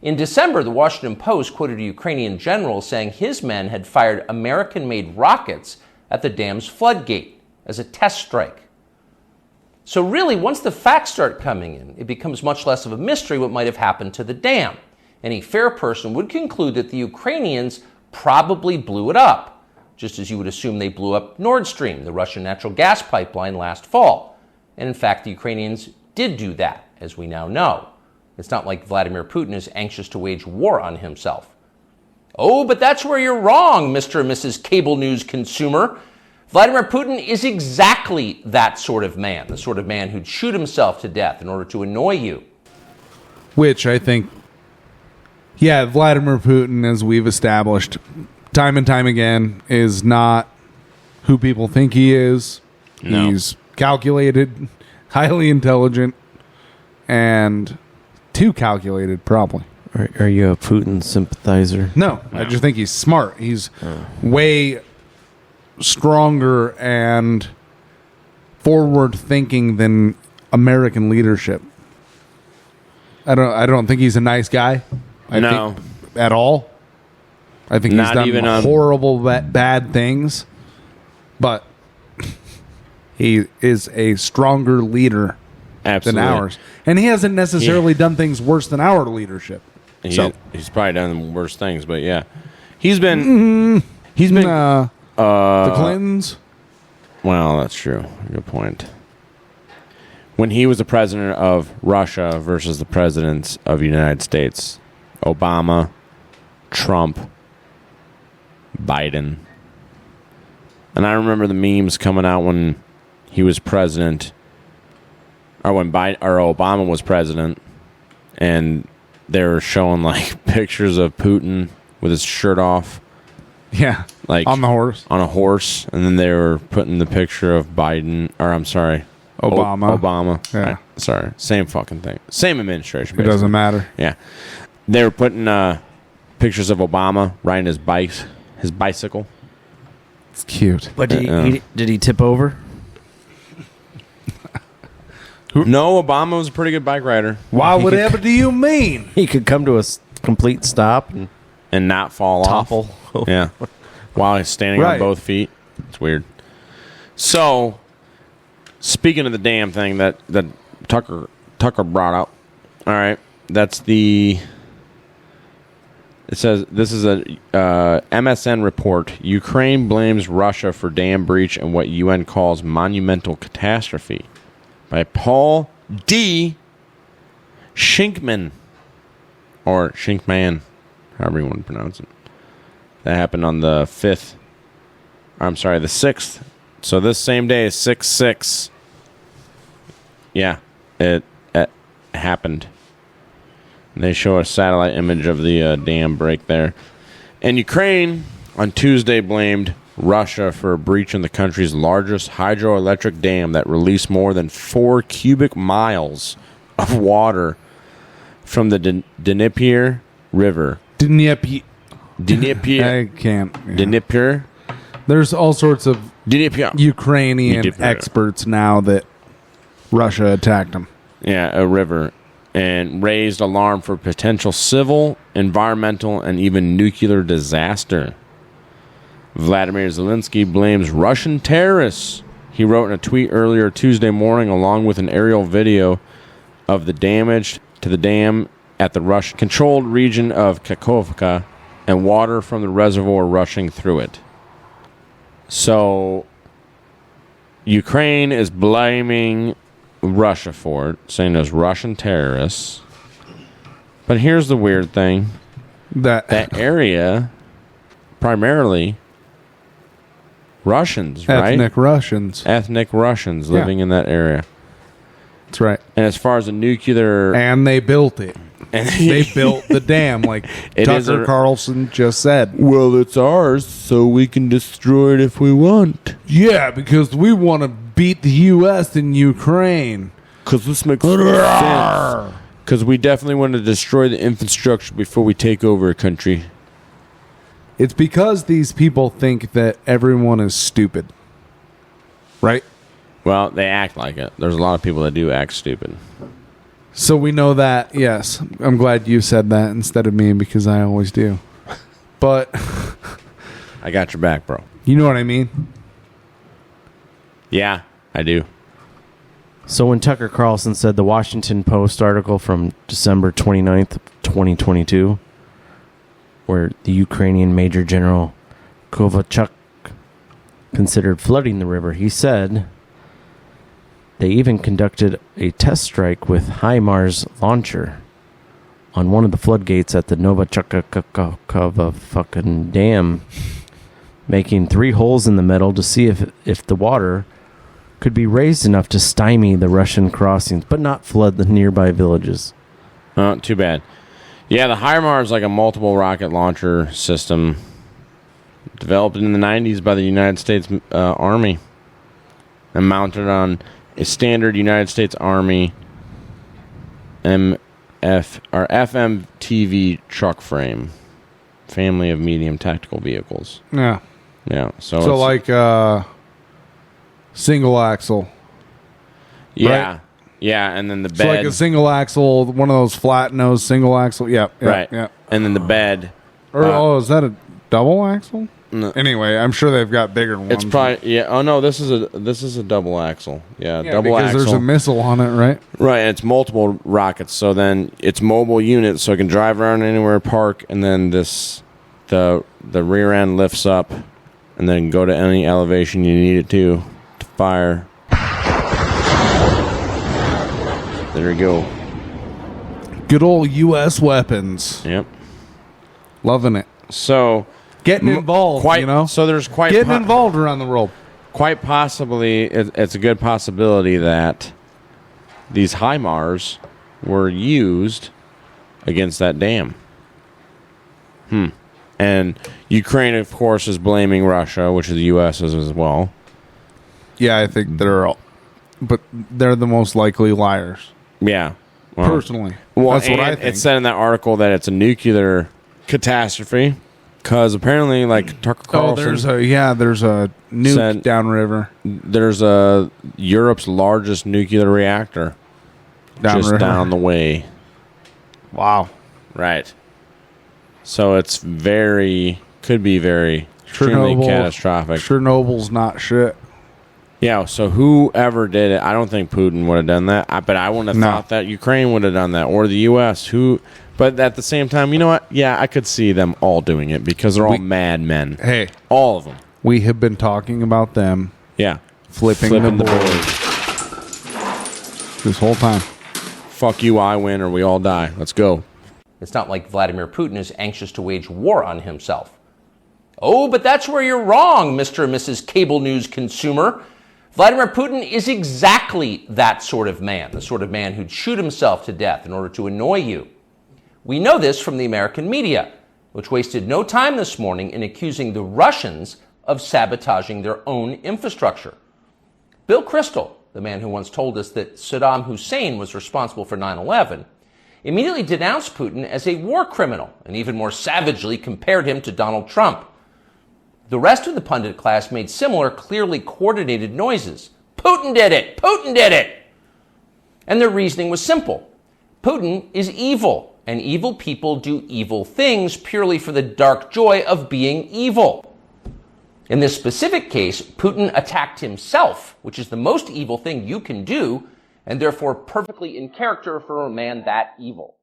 In December, the Washington Post quoted a Ukrainian general saying his men had fired American-made rockets at the dam's floodgate as a test strike. So really, once the facts start coming in, it becomes much less of a mystery what might have happened to the dam. Any fair person would conclude that the Ukrainians probably blew it up, just as you would assume they blew up Nord Stream, the Russian natural gas pipeline, last fall. And in fact, the Ukrainians did do that, as we now know. It's not like Vladimir Putin is anxious to wage war on himself. Oh, but that's where you're wrong, Mr. and Mrs. Cable News consumer. Vladimir Putin is exactly that sort of man, the sort of man who'd shoot himself to death in order to annoy you. Which I think, yeah, Vladimir Putin, as we've established time and time again, is not who people think he is. No. He's calculated, highly intelligent, and too calculated, probably. Are you a Putin sympathizer? No, I just think he's smart. He's way stronger and forward-thinking than American leadership. I don't think he's a nice guy. I think, at all. I think he's done horrible, bad things, but he is a stronger leader than ours. And he hasn't necessarily done things worse than our leadership. He's probably done worse things, but yeah. He's been the Clintons. Well, that's true. Good point. When he was the president of Russia versus the presidents of the United States, Obama, Trump, Biden. And I remember the memes coming out when he was president, or when Obama was president, and they were showing like pictures of Putin with his shirt off. Yeah, like on the horse. On a horse, and then they were putting the picture of Biden, or I'm sorry, Obama. Obama. Yeah. Sorry, same fucking thing. Same administration. It doesn't matter. Yeah. They were putting pictures of Obama riding his bicycle. It's cute. But did he tip over? No, Obama was a pretty good bike rider. Why? Whatever do you mean? He could come to a complete stop and not fall topple. off. Yeah. While he's standing on both feet. It's weird. So, speaking of the damn thing that Tucker brought up, all right, that's the... It says, this is a MSN report. Ukraine blames Russia for dam breach and what UN calls monumental catastrophe. By Paul D. Shinkman. Or Shinkman, however you want to pronounce it. That happened on the 5th. I'm sorry, the 6th. So this same day is 6/6. Yeah, it happened. They show a satellite image of the dam break there. And Ukraine on Tuesday blamed Russia for a breach in the country's largest hydroelectric dam that released more than 4 cubic miles of water from the Dnieper River. Dnieper. I can't. Yeah. Dnieper. There's all sorts of Ukrainian experts now that Russia attacked them. Yeah, a river. And raised alarm for potential civil, environmental, and even nuclear disaster. Vladimir Zelensky blames Russian terrorists. He wrote in a tweet earlier Tuesday morning, along with an aerial video of the damage to the dam at the Russian-controlled region of Kakhovka and water from the reservoir rushing through it. So, Ukraine is blaming Russia for it, saying there's Russian terrorists. But here's the weird thing. That area, primarily Russians, right? Ethnic Russians living in that area. That's right. And as far as the nuclear... And they built it. They built the dam, like Tucker Carlson just said. Well, it's ours, so we can destroy it if we want. Yeah, because we want to beat the U.S. in Ukraine. Because this makes sense. Because we definitely want to destroy the infrastructure before we take over a country. It's because these people think that everyone is stupid. Right? Well, they act like it. There's a lot of people that do act stupid. So we know that, yes. I'm glad you said that instead of me, because I always do. But... I got your back, bro. You know what I mean? Yeah, I do. So when Tucker Carlson said the Washington Post article from December 29th, 2022, where the Ukrainian Major General Kovalchuk considered flooding the river, he said they even conducted a test strike with HIMARS launcher on one of the floodgates at the Novachakakakava fucking dam, making 3 holes in the metal to see if the water could be raised enough to stymie the Russian crossings, but not flood the nearby villages. Oh, too bad. Yeah, the HIMARS is like a multiple rocket launcher system developed in the 90s by the United States Army and mounted on a standard United States Army FMTV truck frame, family of medium tactical vehicles. Yeah. Yeah. So like single axle. Yeah. Right? Yeah, and then the bed. So like a single axle, one of those flat nose single axle. Yeah. Right. Yeah. And then the bed. Or is that a double axle? No. Anyway, I'm sure they've got bigger ones. It's probably yeah. Oh no, this is a double axle. Yeah, double because axle. there's a missile on it, right? Right, and it's multiple rockets. So then it's mobile units, so it can drive around anywhere, park, and then the rear end lifts up, and then go to any elevation you need it to fire. There you go. Good old U.S. weapons. Yep. Loving it. So getting involved, So there's quite getting involved around the world. Quite possibly, it's a good possibility that these HIMARS were used against that dam. And Ukraine, of course, is blaming Russia, which the U.S. is as well. Yeah, I think they're the most likely liars. Yeah. Well, personally. Well, that's what I think. It said in that article that it's a nuclear catastrophe because apparently, like Tucker Carlson. There's a nuke said, downriver. There's Europe's largest nuclear reactor just down the way. Wow. Right. So it's could be very extremely catastrophic. Chernobyl not shit. Yeah, so whoever did it, I don't think Putin would have done that. But I wouldn't have thought that Ukraine would have done that, or the U.S. But at the same time, you know what? Yeah, I could see them all doing it because they're all madmen. Hey, all of them. We have been talking about them. Yeah, flipping the board this whole time. Fuck you, I win, or we all die. Let's go. It's not like Vladimir Putin is anxious to wage war on himself. Oh, but that's where you're wrong, Mr. and Mrs. Cable News consumer. Vladimir Putin is exactly that sort of man, the sort of man who'd shoot himself to death in order to annoy you. We know this from the American media, which wasted no time this morning in accusing the Russians of sabotaging their own infrastructure. Bill Kristol, the man who once told us that Saddam Hussein was responsible for 9/11, immediately denounced Putin as a war criminal and even more savagely compared him to Donald Trump. The rest of the pundit class made similar, clearly coordinated noises. Putin did it! Putin did it! And their reasoning was simple. Putin is evil, and evil people do evil things purely for the dark joy of being evil. In this specific case, Putin attacked himself, which is the most evil thing you can do, and therefore perfectly in character for a man that evil.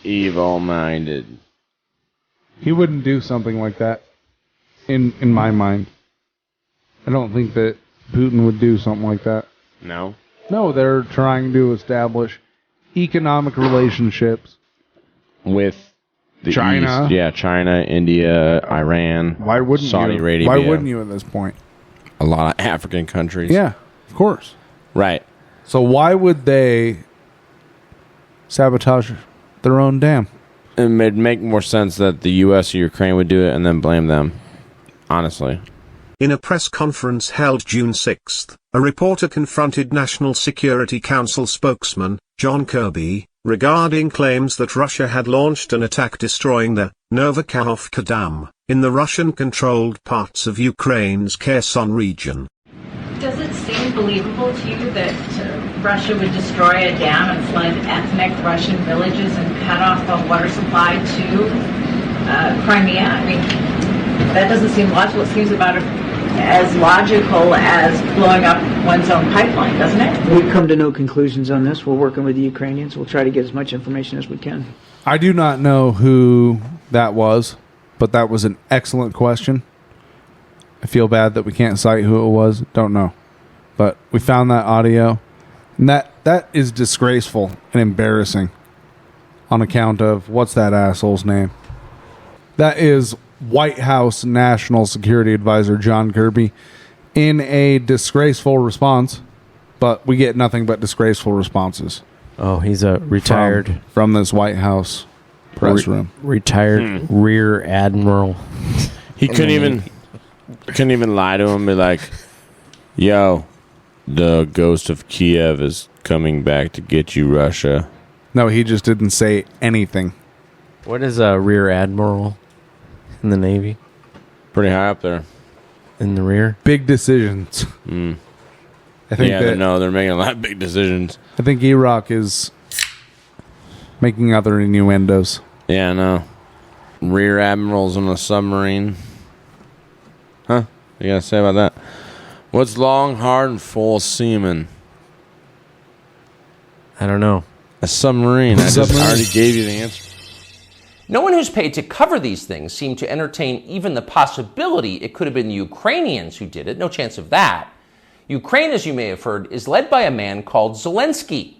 Evil-minded. He wouldn't do something like that, in my mind. I don't think that Putin would do something like that. No? No, they're trying to establish economic relationships with the China. East. Yeah, China, India, Iran, Why wouldn't Saudi you? Arabia. Why wouldn't you at this point? A lot of African countries. Yeah, of course. Right. So why would they sabotage their own dam? It would make more sense that the U.S. or Ukraine would do it and then blame them. Honestly. In a press conference held June 6, a reporter confronted National Security Council spokesman, John Kirby, regarding claims that Russia had launched an attack destroying the Novakhovka Dam in the Russian-controlled parts of Ukraine's Kherson region. Does it seem believable to you that Russia would destroy a dam and flood ethnic Russian villages and cut off the water supply to Crimea? I mean, that doesn't seem logical. It seems about as logical as blowing up one's own pipeline, doesn't it? We've come to no conclusions on this. We're working with the Ukrainians. We'll try to get as much information as we can. I do not know who that was, but that was an excellent question. I feel bad that we can't cite who it was. Don't know. But we found that audio. And that is disgraceful and embarrassing on account of, what's that asshole's name? That is White House National Security Advisor John Kirby in a disgraceful response, but we get nothing but disgraceful responses. Oh, he's a retired from this White House press room. Retired rear admiral. He couldn't even lie to him. Be like, "Yo, the ghost of Kiev is coming back to get you, Russia." No, he just didn't say anything. What is a rear admiral in the Navy? Pretty high up there. In the rear? Big decisions. I think they're making a lot of big decisions. I think Erock is making other innuendos. Yeah, no. Rear admirals on a submarine. Huh? What you gotta say about that? What's long, hard, and full of semen? I don't know. A submarine. I already gave you the answer. No one who's paid to cover these things seemed to entertain even the possibility it could have been the Ukrainians who did it. No chance of that. Ukraine, as you may have heard, is led by a man called Zelensky.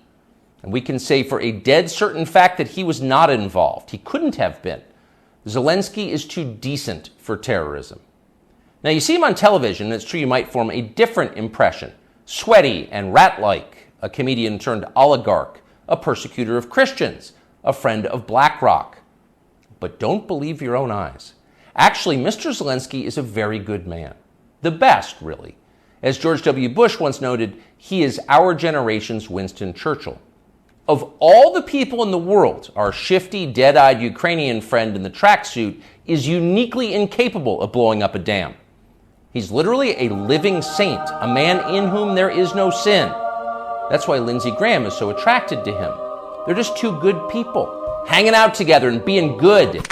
And we can say for a dead certain fact that he was not involved. He couldn't have been. Zelensky is too decent for terrorism. Now, you see him on television, and it's true you might form a different impression. Sweaty and rat-like, a comedian turned oligarch, a persecutor of Christians, a friend of BlackRock. But don't believe your own eyes. Actually, Mr. Zelensky is a very good man. The best, really. As George W. Bush once noted, he is our generation's Winston Churchill. Of all the people in the world, our shifty, dead-eyed Ukrainian friend in the tracksuit is uniquely incapable of blowing up a dam. He's literally a living saint, a man in whom there is no sin. That's why Lindsey Graham is so attracted to him. They're just two good people, hanging out together and being good.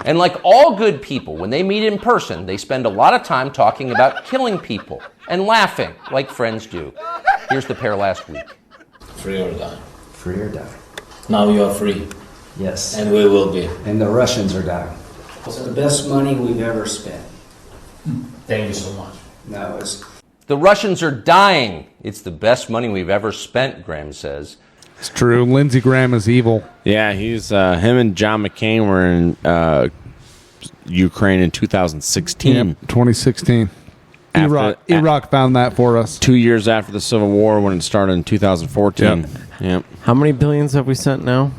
And like all good people, when they meet in person, they spend a lot of time talking about killing people and laughing like friends do. Here's the pair last week. Free or die. Free or die. Now you are free. Yes. And we will be. And the Russians are dying. It's the best money we've ever spent. Thank you so much. No, it's... The Russians are dying. It's the best money we've ever spent, Graham says. It's true. Lindsey Graham is evil. Yeah, he's him and John McCain were in Ukraine in 2016. Yep, 2016. Erock found that for us. 2 years after the Civil War when it started in 2014. Yep. How many billions have we sent now?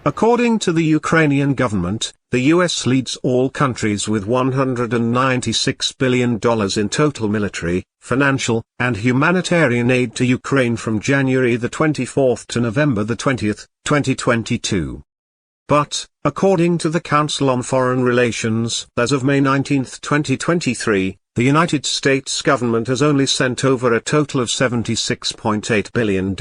According to the Ukrainian government, the U.S. leads all countries with $196 billion in total military, financial, and humanitarian aid to Ukraine from January the 24th to November the 20th, 2022. But, according to the Council on Foreign Relations, as of May 19, 2023, the United States government has only sent over a total of $76.8 billion.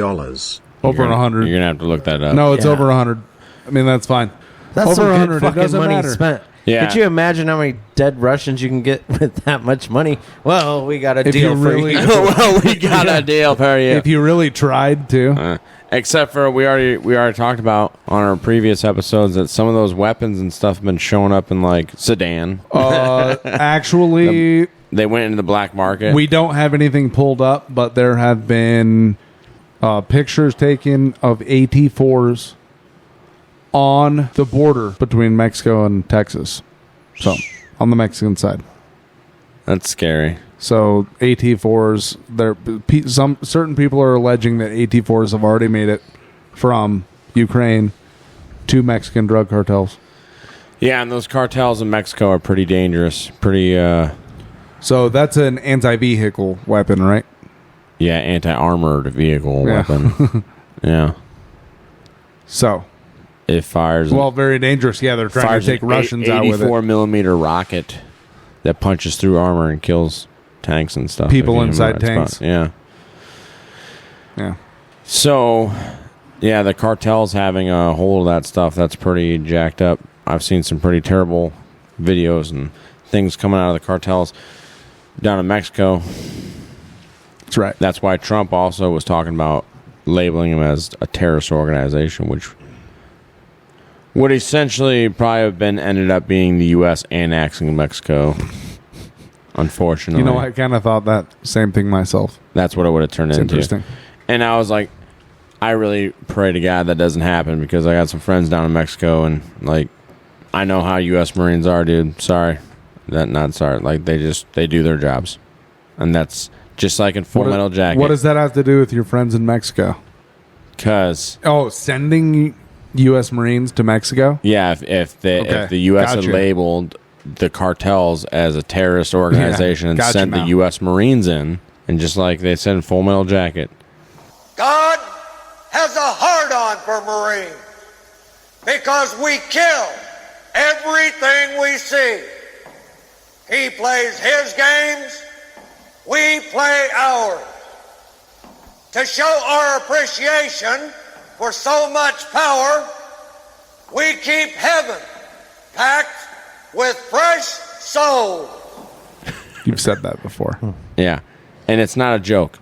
Over 100. You're going to have to look that up. No, it's over 100. I mean, that's fine. That's over some 100. good fucking It doesn't money matter. spent. Yeah. Could you imagine how many dead Russians you can get with that much money? Well, we got a deal for you. Well, we got a deal for you. If you really tried to. Except for we already talked about on our previous episodes that some of those weapons and stuff have been showing up in like Sudan. Actually, they went into the black market. We don't have anything pulled up, but there have been pictures taken of AT-4s on the border between Mexico and Texas. So, on the Mexican side. That's scary. So, AT-4s, some certain people are alleging that AT-4s have already made it from Ukraine to Mexican drug cartels. Yeah, and those cartels in Mexico are pretty dangerous. So, that's an anti-vehicle weapon, right? Yeah, anti-armored vehicle weapon. Yeah. So, it fires. Well, very dangerous. Yeah, they're trying to take Russians out with it. 84-millimeter rocket that punches through armor and kills tanks and stuff. People inside tanks. Yeah. Yeah. So, yeah, the cartel's having a hold of that stuff. That's pretty jacked up. I've seen some pretty terrible videos and things coming out of the cartels down in Mexico. That's right. That's why Trump also was talking about labeling him as a terrorist organization, which would essentially probably have ended up being the U.S. annexing Mexico. Unfortunately. You know, I kind of thought that same thing myself. That's what it would have turned into. Interesting. And I was like, I really pray to God that doesn't happen because I got some friends down in Mexico and, like, I know how U.S. Marines are, dude. Sorry. Not sorry. Like, they do their jobs. And that's just like in Full Metal Jacket. What does that have to do with your friends in Mexico? Because... Oh, sending U.S. Marines to Mexico? Yeah, if the U.S. had labeled the cartels as a terrorist organization and sent the U.S. Marines in, and just like they said in Full Metal Jacket. God has a hard-on for Marines because we kill everything we see. He plays his games, we play ours. To show our appreciation for so much power we keep heaven packed with fresh souls. You've said that before. Yeah. And it's not a joke,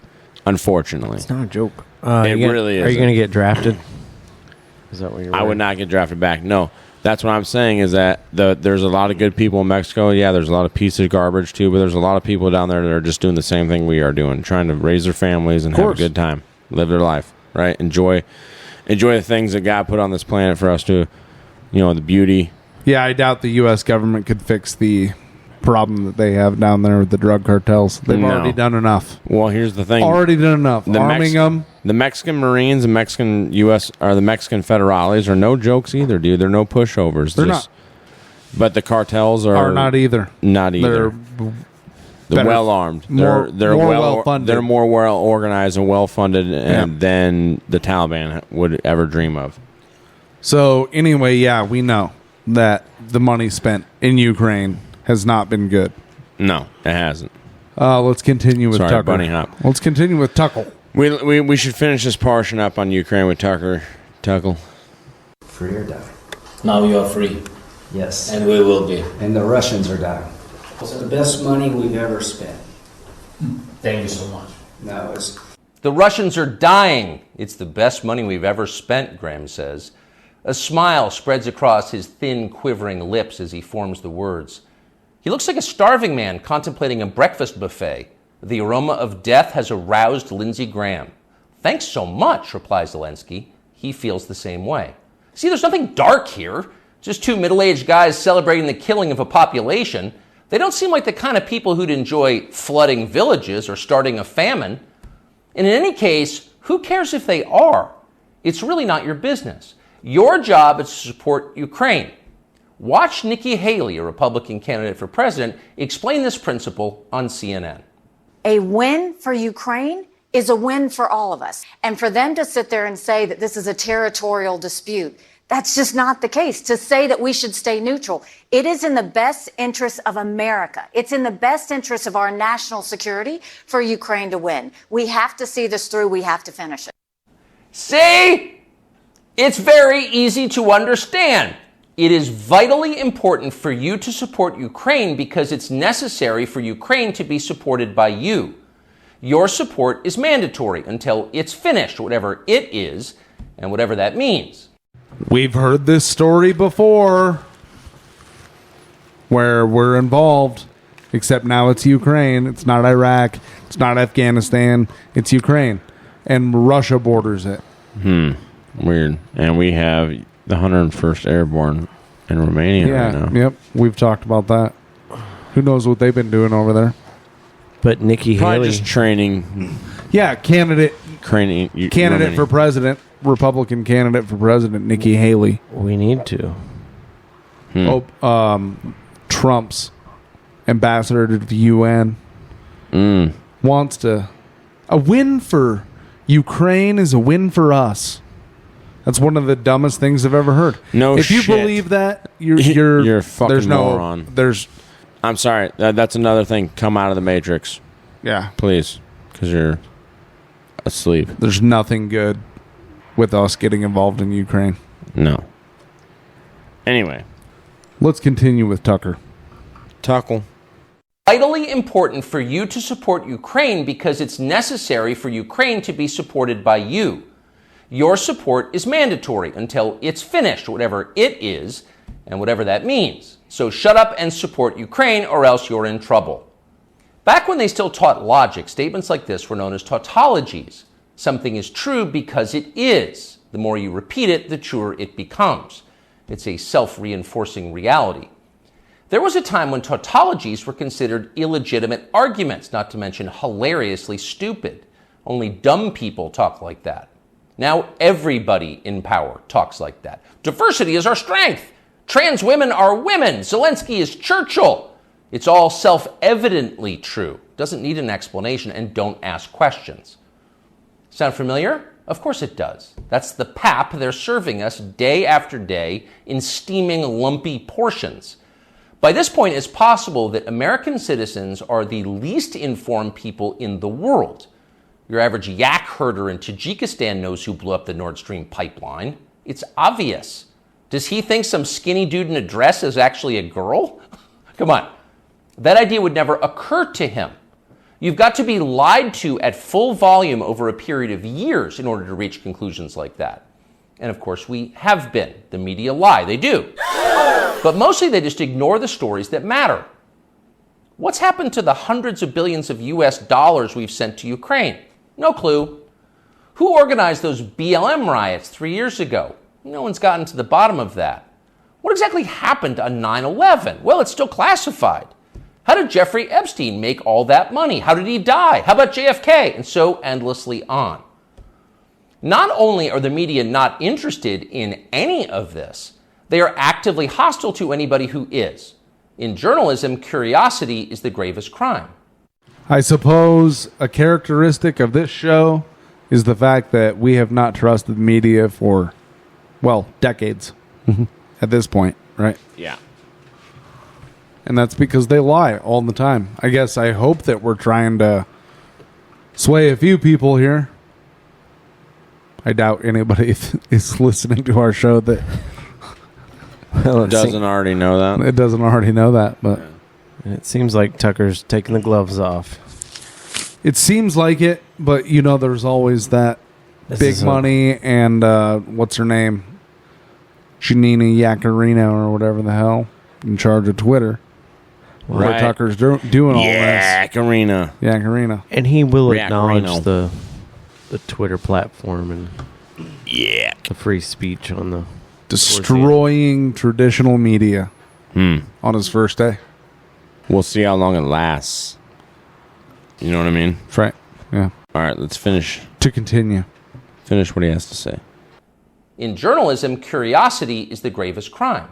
unfortunately. It's not a joke. It really is. Are you going to get drafted? Is that what you're I worried? would not get drafted back. No. That's what I'm saying is that there's a lot of good people in Mexico. Yeah, there's a lot of pieces of garbage too, but there's a lot of people down there that are just doing the same thing we are doing, trying to raise their families and have a good time, live their life, right? Enjoy the things that God put on this planet for us to, the beauty. Yeah, I doubt the U.S. government could fix the problem that they have down there with the drug cartels. They've already done enough. Well, here's the thing. Already done enough. Arming them. The Mexican Marines and Mexican U.S. or the Mexican federales are no jokes either, dude. They're no pushovers. They're not. But the cartels are not either. Not either. They're well armed. They're well funded. They're more well organized and well funded than the Taliban would ever dream of. So anyway, yeah, we know that the money spent in Ukraine has not been good. No, it hasn't. Let's continue with Tucker. Bunny hop. Let's continue with Tuckle. We should finish this portion up on Ukraine with Tucker. Tuckle. Free or die. Now you are free. Yes. And we will be. And the Russians are dying. It's the best money we've ever spent. Thank you so much. No, it's... The Russians are dying. It's the best money we've ever spent, Graham says. A smile spreads across his thin, quivering lips as he forms the words. He looks like a starving man contemplating a breakfast buffet. The aroma of death has aroused Lindsey Graham. Thanks so much, replies Zelensky. He feels the same way. See, there's nothing dark here. Just two middle-aged guys celebrating the killing of a population. They don't seem like the kind of people who'd enjoy flooding villages or starting a famine. And in any case, who cares if they are? It's really not your business. Your job is to support Ukraine. Watch Nikki Haley, a Republican candidate for president, explain this principle on CNN. A win for Ukraine is a win for all of us. And for them to sit there and say that this is a territorial dispute, that's just not the case. To say that we should stay neutral, it is in the best interest of America. It's in the best interest of our national security for Ukraine to win. We have to see this through. We have to finish it. See? It's very easy to understand. It is vitally important for you to support Ukraine because it's necessary for Ukraine to be supported by you. Your support is mandatory until it's finished, whatever it is, and whatever that means. We've heard this story before where we're involved, except now it's Ukraine. It's not Iraq. It's not Afghanistan. It's Ukraine. And Russia borders it. Weird. And we have the 101st Airborne in Romania right now. Yep. We've talked about that. Who knows what they've been doing over there? But Nikki Probably Haley... just training. Yeah, candidate Romania. for president, Republican candidate for president, Nikki Haley. We need to. Trump's ambassador to the UN wants to... A win for Ukraine is a win for us. That's one of the dumbest things I've ever heard. If you believe that, you're a fucking moron. I'm sorry. That's another thing. Come out of the Matrix. Yeah. Please. Because you're asleep. There's nothing good with us getting involved in Ukraine. No. Anyway. Let's continue with Tucker. Tuckle. Vitally important for you to support Ukraine because it's necessary for Ukraine to be supported by you. Your support is mandatory until it's finished, whatever it is, and whatever that means. So shut up and support Ukraine or else you're in trouble. Back when they still taught logic, statements like this were known as tautologies. Something is true because it is. The more you repeat it, the truer it becomes. It's a self-reinforcing reality. There was a time when tautologies were considered illegitimate arguments, not to mention hilariously stupid. Only dumb people talk like that. Now everybody in power talks like that. Diversity is our strength. Trans women are women. Zelensky is Churchill. It's all self-evidently true. Doesn't need an explanation, and don't ask questions. Sound familiar? Of course it does. That's the pap they're serving us day after day in steaming, lumpy portions. By this point, it's possible that American citizens are the least informed people in the world. Your average yak herder in Tajikistan knows who blew up the Nord Stream pipeline. It's obvious. Does he think some skinny dude in a dress is actually a girl? Come on. That idea would never occur to him. You've got to be lied to at full volume over a period of years in order to reach conclusions like that. And of course, we have been. The media lie. They do. But mostly they just ignore the stories that matter. What's happened to the hundreds of billions of US dollars we've sent to Ukraine? No clue. Who organized those BLM riots 3 years ago? No one's gotten to the bottom of that. What exactly happened on 9/11? Well, it's still classified. How did Jeffrey Epstein make all that money? How did he die? How about JFK? And so endlessly on. Not only are the media not interested in any of this, they are actively hostile to anybody who is. In journalism, curiosity is the gravest crime. I suppose a characteristic of this show is the fact that we have not trusted the media for, well, decades at this point, right? Yeah. And that's because they lie all the time. I guess I hope that we're trying to sway a few people here. I doubt anybody is listening to our show that doesn't already know that. It doesn't already know that, but it seems like Tucker's taking the gloves off. It seems like it, but you know, there's always that big money and what's her name, Janina Yacarino or whatever the hell, in charge of Twitter. Right. Where Tucker's doing all this. Yacarino. And he will acknowledge the Twitter platform and the free speech on the destroying traditional media on his first day. We'll see how long it lasts. You know what I mean? Right. Yeah. All right, let's finish. To continue. Finish what he has to say. In journalism, curiosity is the gravest crime.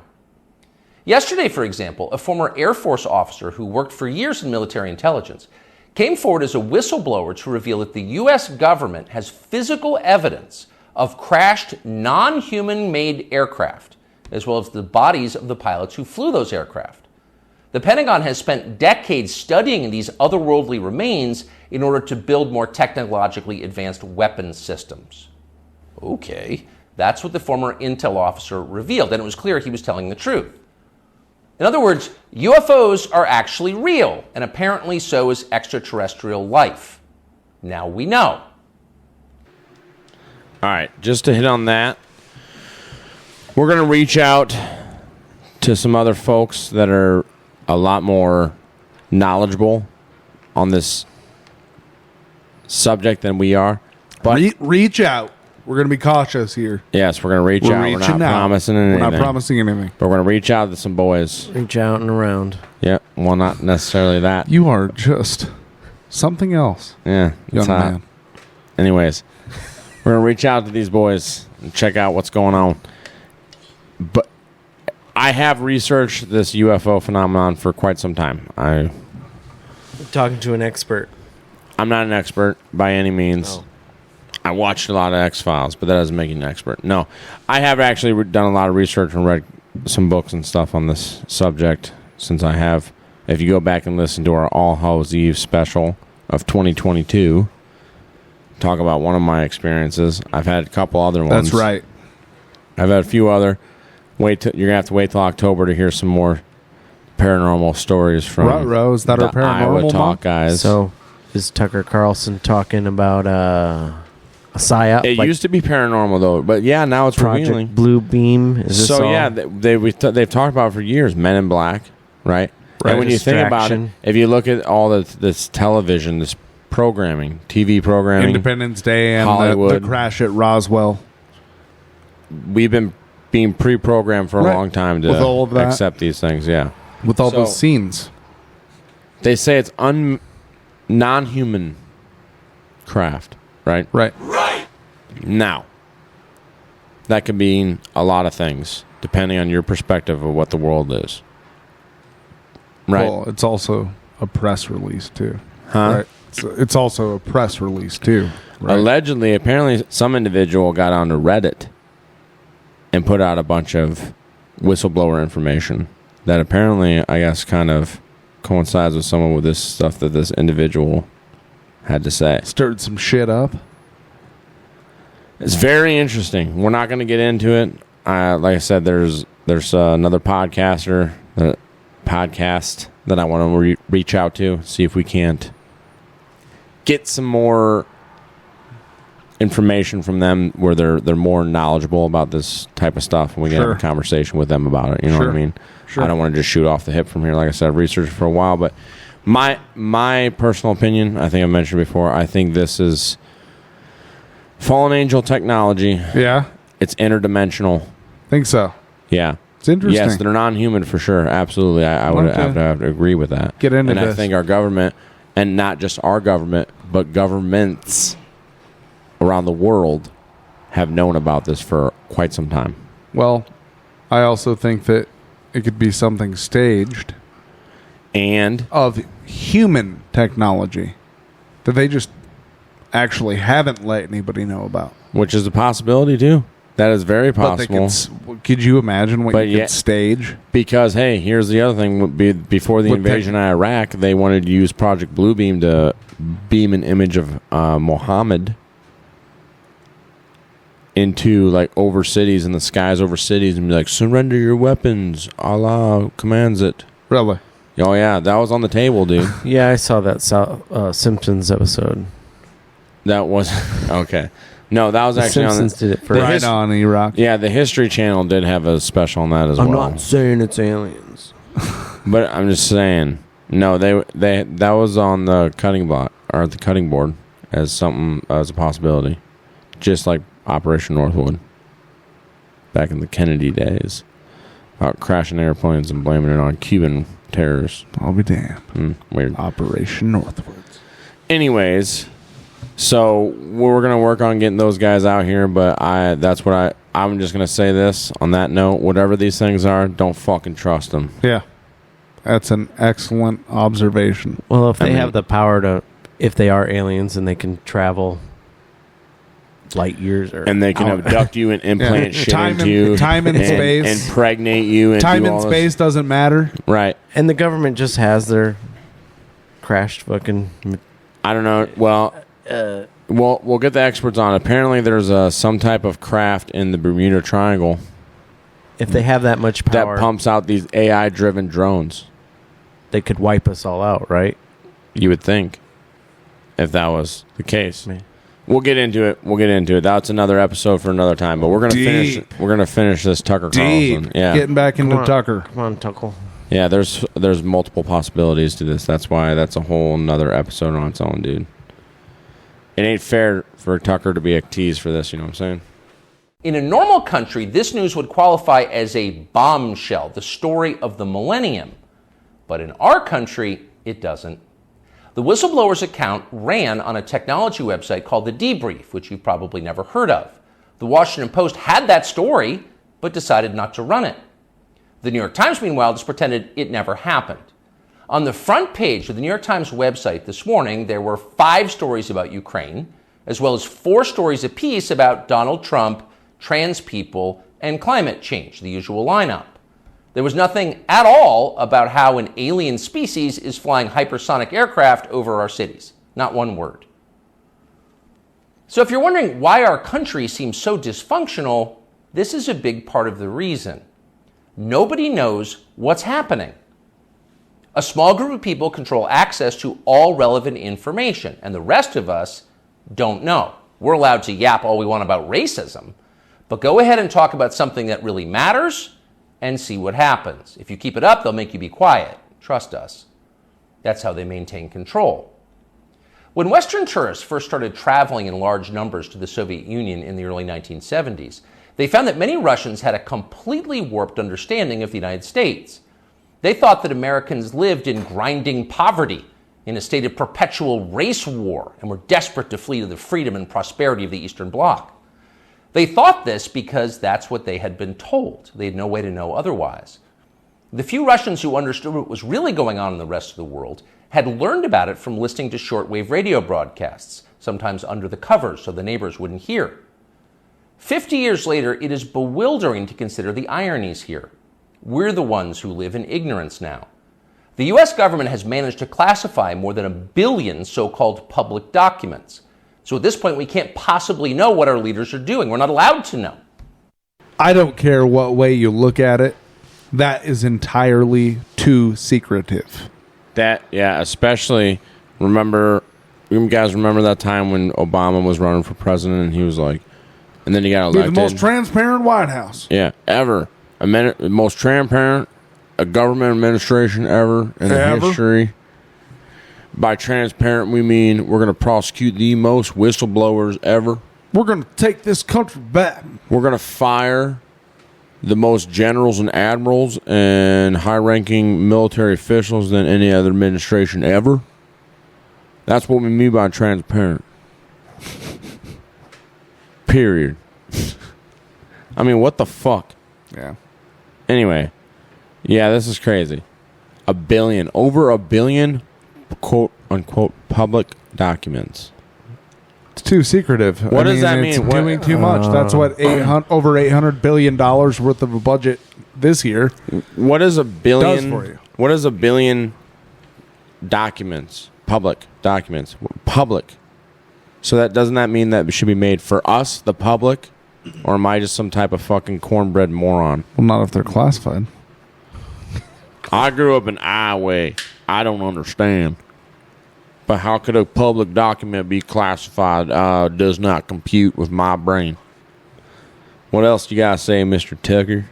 Yesterday, for example, a former Air Force officer who worked for years in military intelligence came forward as a whistleblower to reveal that the U.S. government has physical evidence of crashed non-human-made aircraft, as well as the bodies of the pilots who flew those aircraft. The Pentagon has spent decades studying these otherworldly remains in order to build more technologically advanced weapons systems. Okay, that's what the former intel officer revealed, and it was clear he was telling the truth. In other words, UFOs are actually real, and apparently so is extraterrestrial life. Now we know. All right, just to hit on that, we're going to reach out to some other folks that are a lot more knowledgeable on this subject than we are. But reach out. We're going to be cautious here. Yes, we're going to reach out. We're not promising anything. We're not promising anything. But we're going to reach out to some boys. Reach out and around. Yeah, well, not necessarily that. You are just something else. Yeah, young man. Anyways, we're going to reach out to these boys and check out what's going on. But I have researched this UFO phenomenon for quite some time. I'm talking to an expert. I'm not an expert by any means. Oh. I watched a lot of X-Files, but that doesn't make you an expert. No, I have actually done a lot of research and read some books and stuff on this subject since I have. If you go back and listen to our All Hallows Eve special of 2022, talk about one of my experiences. I've had a couple other ones. That's right. I've had a few other. You're going to have to wait till October to hear some more paranormal stories from is that the our paranormal Iowatalkguys. So, is Tucker Carlson talking about a psyop? It used to be paranormal, though. But, yeah, now it's Project revealing. Blue Beam? Is this all? Yeah, they've talked about it for years. Men in Black, right? And when you think about it, if you look at all this television, this programming, TV programming. Independence Day and Hollywood. the crash at Roswell. We've been being pre-programmed for a long time to with all of that, accept these things, yeah. With all those scenes. They say it's non-human craft, right? Right. Now, that could mean a lot of things, depending on your perspective of what the world is. Right? Well, it's also a press release, too. Huh? Right? It's also a press release, too. Right? Allegedly, apparently, some individual got onto Reddit and put out a bunch of whistleblower information that apparently, I guess, kind of coincides with some of this stuff that this individual had to say. Stirred some shit up. It's very interesting. We're not going to get into it. like I said, there's another podcast that I want to reach out to, see if we can't get some more information from them where they're more knowledgeable about this type of stuff, and we can have a conversation with them about it. You know what I mean? I don't want to just shoot off the hip from here. Like I said, I've researched for a while, but my personal opinion, I think I mentioned before, I think this is fallen angel technology. Yeah. It's interdimensional. Think so. Yeah. It's interesting. Yes, they're non-human for sure. Absolutely. I would have to agree with that. Get into this. And I this. think our government, and not just our government, but governments around the world have known about this for quite some time. Well, I also think that it could be something staged and of human technology that they just actually haven't let anybody know about. Which is a possibility too. That is very possible. Could you imagine what you could stage? Because, hey, here's the other thing. Before the invasion of Iraq, they wanted to use Project Bluebeam to beam an image of Muhammad into, like, over cities, in the skies over cities, and be like, surrender your weapons. Allah commands it. Really? Oh, yeah. That was on the table, dude. Yeah, I saw that Simpsons episode. That was... Okay. No, that was actually Simpsons did it first. Right on, Erock. Yeah, the History Channel did have a special on that as well. I'm not saying it's aliens. But I'm just saying... No, they that was on the cutting block, or the cutting board, as a possibility. Just like Operation Northwood. Back in the Kennedy days. About crashing airplanes and blaming it on Cuban terrorists. I'll be damned. Weird. Operation Northwood. Anyways... So we're gonna work on getting those guys out here, but I'm just gonna say this on that note: whatever these things are, don't fucking trust them. Yeah, that's an excellent observation. Well, if they have the power if they are aliens and they can travel light years, and they can abduct you and implant shit into you, time and space, impregnate you, and time and space doesn't matter, right? And the government just has their crashed fucking. I don't know. Well. We'll get the experts on. Apparently, there's some type of craft in the Bermuda Triangle. If they have that much power, that pumps out these AI-driven drones, they could wipe us all out, right? You would think, if that was the case. We'll get into it. That's another episode for another time. But we're gonna finish. We're gonna finish this Tucker Carlson. Yeah, getting back into Tucker. Come on, Tucker. Yeah, there's multiple possibilities to this. That's why that's a whole another episode on its own, dude. It ain't fair for Tucker to be a tease for this, you know what I'm saying? In a normal country, this news would qualify as a bombshell, the story of the millennium. But in our country, it doesn't. The whistleblower's account ran on a technology website called The Debrief, which you've probably never heard of. The Washington Post had that story, but decided not to run it. The New York Times, meanwhile, just pretended it never happened. On the front page of the New York Times website this morning, there were 5 stories about Ukraine, as well as 4 stories apiece about Donald Trump, trans people, and climate change, the usual lineup. There was nothing at all about how an alien species is flying hypersonic aircraft over our cities. Not one word. So if you're wondering why our country seems so dysfunctional, this is a big part of the reason. Nobody knows what's happening. A small group of people control access to all relevant information, and the rest of us don't know. We're allowed to yap all we want about racism, but go ahead and talk about something that really matters and see what happens. If you keep it up, they'll make you be quiet. Trust us. That's how they maintain control. When Western tourists first started traveling in large numbers to the Soviet Union in the early 1970s, they found that many Russians had a completely warped understanding of the United States. They thought that Americans lived in grinding poverty, in a state of perpetual race war, and were desperate to flee to the freedom and prosperity of the Eastern Bloc. They thought this because that's what they had been told. They had no way to know otherwise. The few Russians who understood what was really going on in the rest of the world had learned about it from listening to shortwave radio broadcasts, sometimes under the covers so the neighbors wouldn't hear. 50 years later, it is bewildering to consider the ironies here. We're the ones who live in ignorance now. The U.S. government has managed to classify more than 1 billion so-called public documents. So at this point, we can't possibly know what our leaders are doing. We're not allowed to know. I don't care what way you look at it. That is entirely too secretive. Especially you guys remember that time when Obama was running for president and he was like, and then he got elected. Be the most transparent White House. Yeah, ever. The most transparent government administration ever in the history. By transparent, we mean we're going to prosecute the most whistleblowers ever. We're going to take this country back. We're going to fire the most generals and admirals and high-ranking military officials than any other administration ever. That's what we mean by transparent. Period. I mean, what the fuck? Yeah. Anyway, yeah, this is crazy. Over $1 billion, quote unquote, public documents. It's too secretive. What does that mean? It's doing too much. That's what over $800 billion worth of a budget this year. What is $1 billion? Does for you? What is $1 billion documents? Public documents. Public. So doesn't that mean that it should be made for us, the public, or am I just some type of fucking cornbread moron? Well, not if they're classified. I grew up in Iowa. I don't understand. But how could a public document be classified? Does not compute with my brain. What else you guys say, Mr. Tucker?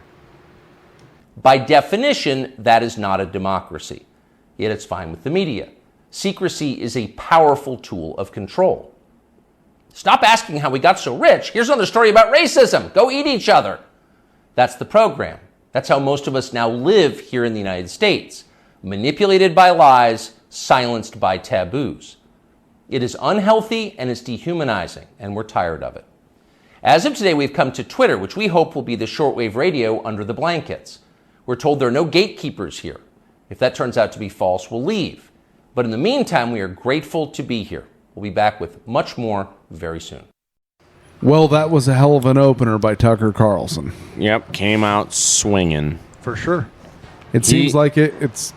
By definition, that is not a democracy. Yet it's fine with the media. Secrecy is a powerful tool of control. Stop asking how we got so rich. Here's another story about racism. Go eat each other. That's the program. That's how most of us now live here in the United States. Manipulated by lies, silenced by taboos. It is unhealthy and it's dehumanizing, and we're tired of it. As of today, we've come to Twitter, which we hope will be the shortwave radio under the blankets. We're told there are no gatekeepers here. If that turns out to be false, we'll leave. But in the meantime, we are grateful to be here. We'll be back with much more very soon. Well, that was a hell of an opener by Tucker Carlson. Yep, came out swinging. For sure. It seems like it's...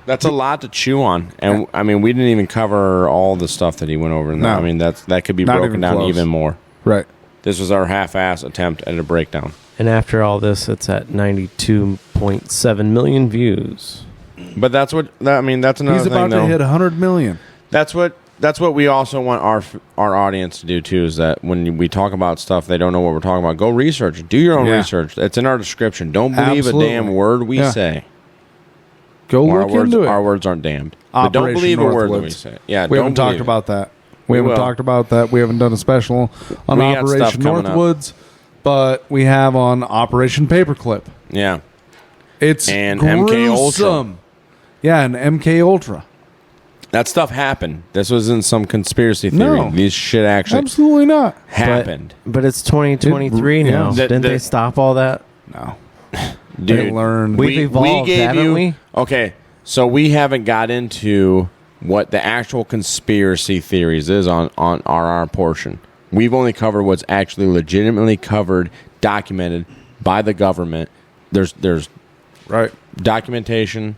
That's a lot to chew on. And, I mean, we didn't even cover all the stuff that he went over. No. I mean, that could be Not broken even down close. even more. Right. This was our half-ass attempt at a breakdown. And after all this, it's at 92.7 million views. But that's what... I mean, that's another He's thing, about though. to hit 100 million. That's what we also want our audience to do too. Is that when we talk about stuff they don't know what we're talking about, go research. Do your own research. It's in our description. Don't believe Absolutely. a damn word we say. Go Well, look into it. Our words aren't damned. But don't Operation believe a word that Northwoods. we say. Yeah, we don't haven't talked believe it. about that. We We haven't will. talked about that. We haven't done a special on We got stuff Operation coming up. Northwoods, but we have on Operation Paperclip. Yeah, It's and gruesome. MK Ultra. Yeah, and MK Ultra. That stuff happened. This wasn't some conspiracy theory. No. This shit actually Absolutely not. happened. But it's 2023 It- now. yeah. Didn't they stop all that? No. Dude, They learned. We've evolved, haven't we? Okay, so we haven't got into what the actual conspiracy theories is on our portion. We've only covered what's actually legitimately covered, documented by the government. There's right documentation.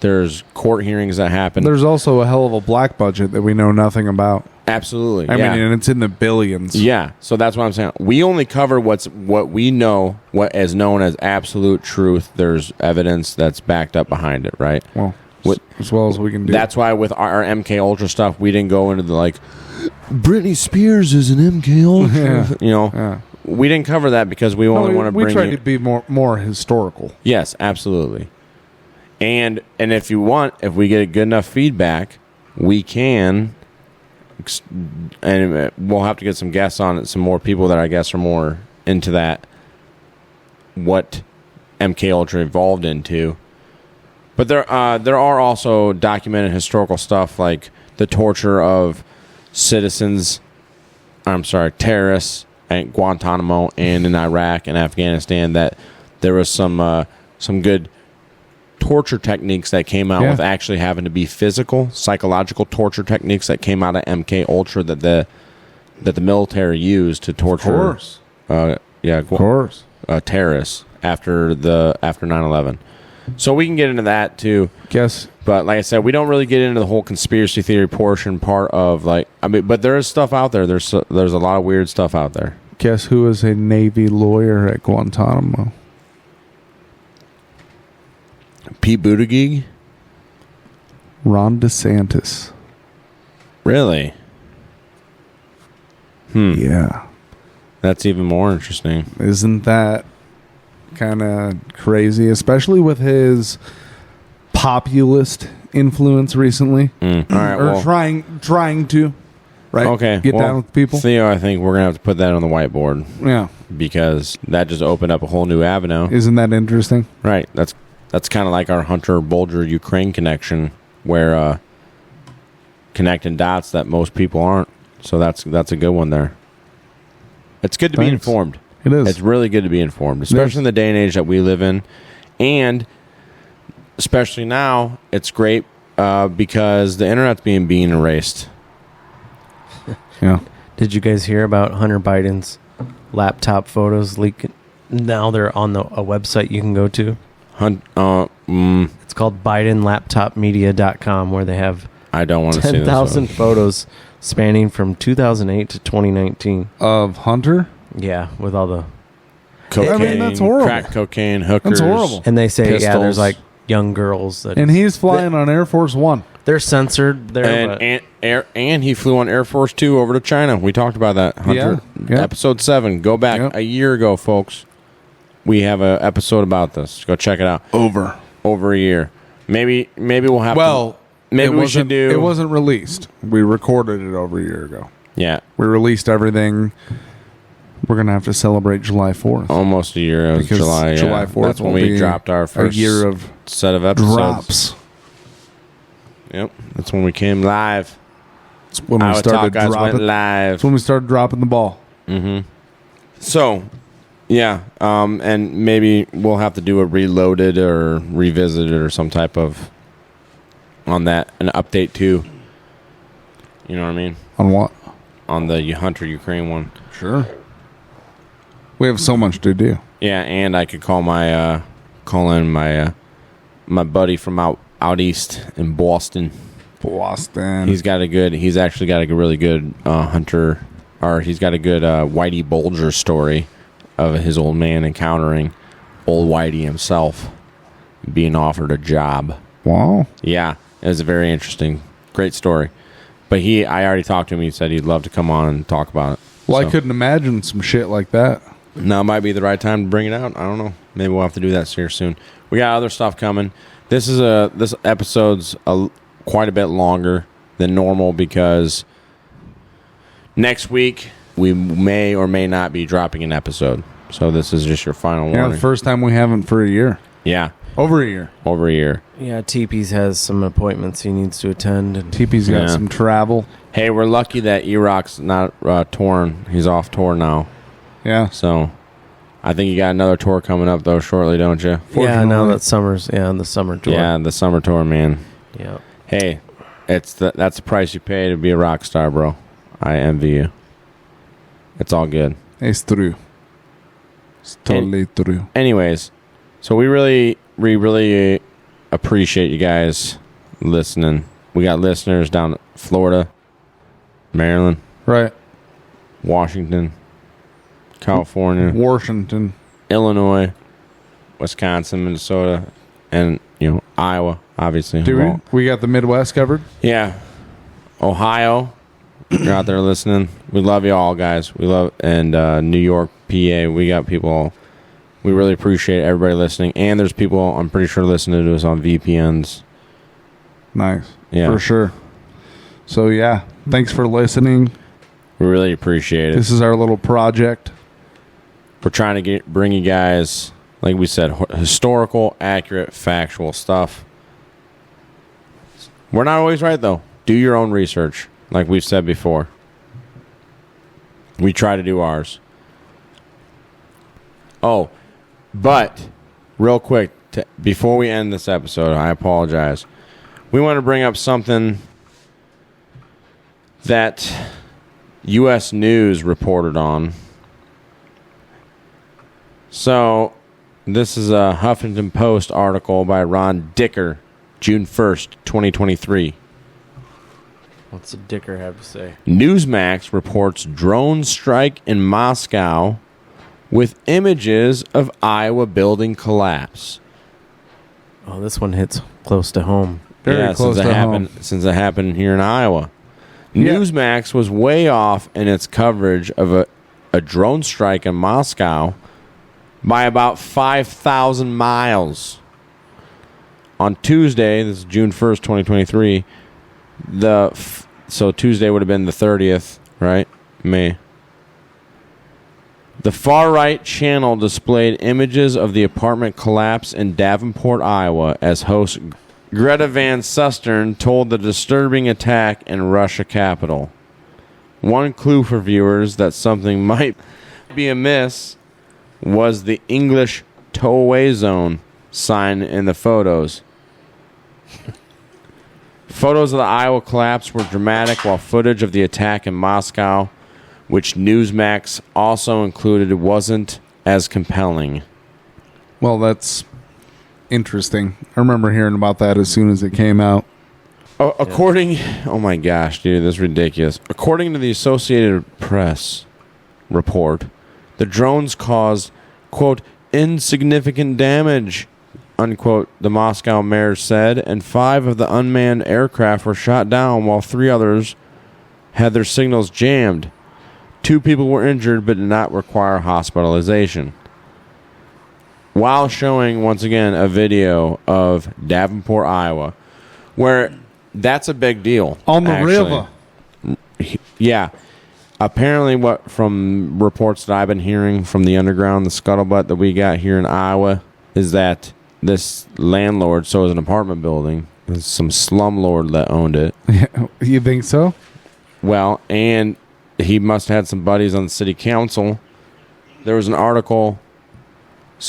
There's court hearings that happen. There's also a hell of a black budget that we know nothing about. Absolutely. I yeah. mean, and it's in the billions. Yeah, so that's what I'm saying. We only cover what we know, what is known as absolute truth. There's evidence that's backed up behind it, right? Well, as well as we can do. That's why with our MK Ultra stuff, we didn't go into the Britney Spears is an MK Ultra. Yeah. We didn't cover that because we only want to bring. We tried to be more historical. Yes, absolutely. And if you want, if we get good enough feedback, we can, and we'll have to get some guests on it, some more people that I guess are more into that, what MK Ultra evolved into. But there are also documented historical stuff like the torture of terrorists at Guantanamo and in Iraq and Afghanistan. That there was some good torture techniques that came out with actually having to be physical, psychological torture techniques that came out of MK Ultra that the military used to torture. Of course. Terrorists after 9/11. So we can get into that too. Yes. But like I said, we don't really get into the whole conspiracy theory part of but there is stuff out there. There's a lot of weird stuff out there. Guess who is a Navy lawyer at Guantanamo? Pete Buttigieg? Ron DeSantis. Really? Yeah. That's even more interesting. Isn't that kind of crazy? Especially with his populist influence recently. All right, Or well, trying to, right? okay, Get well, down with people. Theo, I think we're going to have to put that on the whiteboard. Yeah. Because that just opened up a whole new avenue. Isn't that interesting? Right. That's kind of like our Hunter Bulger Ukraine connection, where connecting dots that most people aren't. So that's a good one there. It's good to be informed. It is. It's really good to be informed, especially in the day and age that we live in, and especially now. It's great because the internet's being erased. Yeah. Did you guys hear about Hunter Biden's laptop photos leaking? Now they're on a website you can go to. It's called BidenLaptopMedia.com, where they have I don't want to see 10,000 photos spanning from 2008 to 2019 of Hunter. Yeah, with all the cocaine, I mean, that's horrible. crack cocaine, hookers. That's horrible. And they say, pistols. there's like young girls that, And he's flying on Air Force One. they're censored there. And he flew on Air Force 2 over to China. We talked about that. Hunter, Yeah. episode 7. Go back a year ago, folks. We have an episode about this. Go check it out. Over a year. Maybe we'll have. Maybe we should do. It wasn't released. We recorded it over a year ago. Yeah, we released everything. We're gonna have to celebrate July 4th. Almost a year. It was Because July 4th. That's when we dropped our first year of set of episodes. drops. Yep, that's when we came live. That's when we started Guys dropping. went live. That's when we started dropping the ball. Mm-hmm. So, yeah, and maybe we'll have to do a reloaded or revisited or some type of on that, an update too. You know what I mean? On what? On the Hunter Ukraine one. Sure. We have so much to do. Yeah, and I could call my my buddy from out east in Boston. He's actually got a really good hunter, or he's got a good Whitey Bulger story of his old man encountering old Whitey himself being offered a job. Wow. Yeah, it was a very interesting, great story. But I already talked to him. He said he'd love to come on and talk about it. Well, So, I couldn't imagine some shit like that. now might be the right time to bring it out. I don't know. Maybe we'll have to do that here soon. We got other stuff coming. This episode's quite a bit longer than normal because next week we may or may not be dropping an episode. So this is just your final Yeah, warning. the first time we haven't for a year. Yeah. Over a year. Over a year. Yeah, Teepee's has some appointments he needs to attend. And Teepee's got some travel. Hey, we're lucky that Erock's not touring. He's off tour now. Yeah. So I think you got another tour coming up, though, shortly, don't you? Yeah, now that summer's, the summer tour. Yeah, the summer tour, man. Yeah. Hey, that's the price you pay to be a rock star, bro. I envy you. It's all good. It's true. It's totally true. Anyways, so we really appreciate you guys listening. We got listeners down in Florida, Maryland, right, Washington, California, Washington, Illinois, Wisconsin, Minnesota, and Iowa, obviously. Do we got the Midwest covered? Yeah. Ohio, you're out there listening. We love you all, guys. We love, and New York, PA, we got people. We really appreciate everybody listening. And there's people, I'm pretty sure, listening to us on VPNs. Nice. Yeah. For sure. So, yeah, thanks for listening. We really appreciate it. This is our little project. We're trying to bring you guys, like we said, historical, accurate, factual stuff. We're not always right, though. Do your own research, like we've said before. We try to do ours. Oh, but real quick, before we end this episode, I apologize. We want to bring up something that U.S. News reported on. So, this is a Huffington Post article by Ron Dicker, June 1st, 2023. What's the Dicker have to say? Newsmax reports drone strike in Moscow with images of Iowa building collapse. Oh, this one hits close to home. Very close to home. Since it happened here in Iowa. Yeah. Newsmax was way off in its coverage of a drone strike in Moscow by about 5,000 miles. On Tuesday, this is June 1st, 2023, so Tuesday would have been the 30th, right? May. The far-right channel displayed images of the apartment collapse in Davenport, Iowa, as host Greta Van Susteren told the disturbing attack in Russia capital. One clue for viewers that something might be amiss was the English tow-away zone sign in the photos. Photos of the Iowa collapse were dramatic, while footage of the attack in Moscow, which Newsmax also included, wasn't as compelling. Well, that's interesting. I remember hearing about that as soon as it came out. Oh my gosh, dude, this is ridiculous. According to the Associated Press report, the drones caused, quote, insignificant damage, unquote, the Moscow mayor said, and 5 of the unmanned aircraft were shot down while 3 others had their signals jammed. 2 people were injured but did not require hospitalization. While showing, once again, a video of Davenport, Iowa, where that's a big deal. On the river. Yeah. Apparently, from reports that I've been hearing from the underground, the scuttlebutt that we got here in Iowa, is that this landlord, so is an apartment building, there's some slumlord that owned it. You think so? Well, and he must have had some buddies on the city council. There was an article,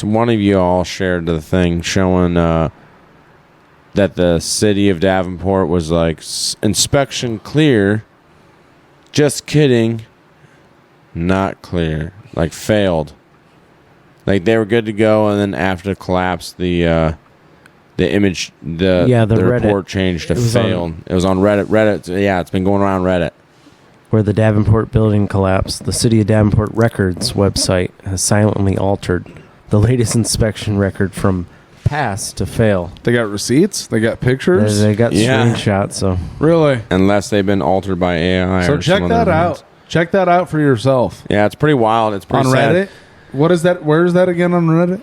one of you all shared the thing showing that the city of Davenport was like, inspection clear. Just kidding. Not clear. Like, failed. Like, they were good to go, and then after the collapse, the image, the report changed to failed. It was on Reddit. Reddit, it's been going around Reddit. Where the Davenport building collapsed, the City of Davenport Records website has silently altered the latest inspection record from pass to fail. They got receipts? They got pictures? They got screenshots, so. Really? Unless they've been altered by AI. So check that out. Check that out for yourself. Yeah, it's pretty wild. It's pretty on sad. Reddit? What is that? Where is that again on Reddit?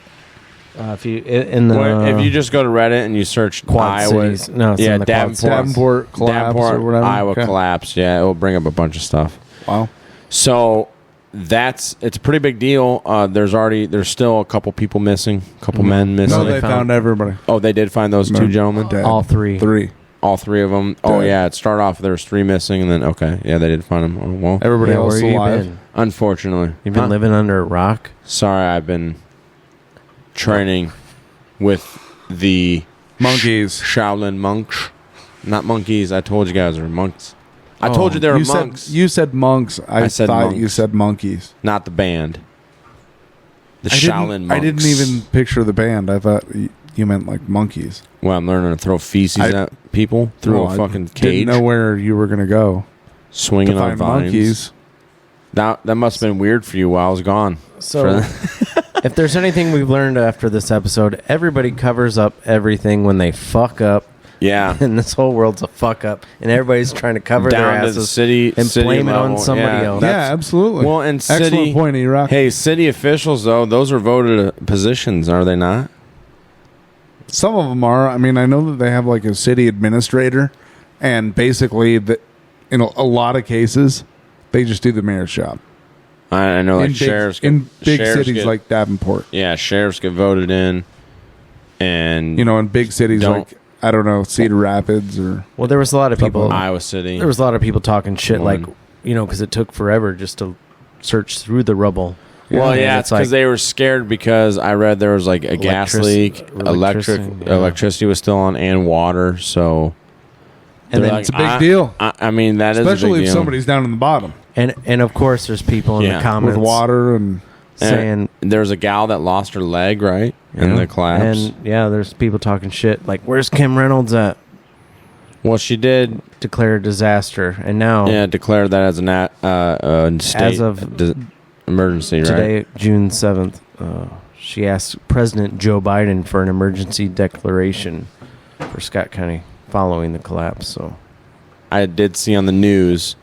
If you just go to Reddit and you search Quad Iowa, cities. No, it's in the Davenport collapse or whatever. Iowa collapse. Yeah, it will bring up a bunch of stuff. Wow. So it's a pretty big deal. There's still a couple people missing, a couple men missing. No, they found everybody. Oh, they did find those 2 gentlemen. Dead. All 3. 3. All 3 of them. Dead. Oh yeah, it started off there was 3 missing, and then they did find them. Oh, well, everybody else alive. Unfortunately, you've been living under a rock. Sorry, I've been training with the monkeys, Shaolin monks, not monkeys. I told you guys they're monks. I told you they were monks. You said monks. I said thought monks. You said monkeys. Not the band. The Shaolin monks. I didn't even picture the band. I thought you meant like monkeys. Well, I'm learning to throw feces at people through a fucking cage. Didn't know where you were going to go. Swinging on vines. Monkeys. That must have been weird for you while I was gone. So, if there's anything we've learned after this episode, everybody covers up everything when they fuck up. Yeah. And this whole world's a fuck up. And everybody's trying to cover their down asses to the city blame level. it on somebody else. Yeah, absolutely. Well, and excellent point, Erock. Hey, city officials, though, those are voted positions, are they not? Some of them are. I mean, I know that they have like a city administrator, and basically, in a lot of cases, they just do the mayor's job. I know, like sheriffs in big cities like Davenport. Yeah, sheriffs get voted in, and in big cities like I don't know, Cedar Rapids or there was a lot of people Iowa City. There was a lot of people talking shit because it took forever just to search through the rubble. Well, yeah, it's because they were scared because I read there was like a gas leak, electricity was still on, and water. So, and then it's a big deal. I mean, that is especially a big if deal. Somebody's down in the bottom. And of course, there's people in the comments with water and saying there's a gal that lost her leg in the collapse. And there's people talking shit like, "Where's Kim Reynolds at?" Well, she did declare a disaster, and now declare that as a state as of emergency. Today, right? June 7th, she asked President Joe Biden for an emergency declaration for Scott County following the collapse. So, I did see on the news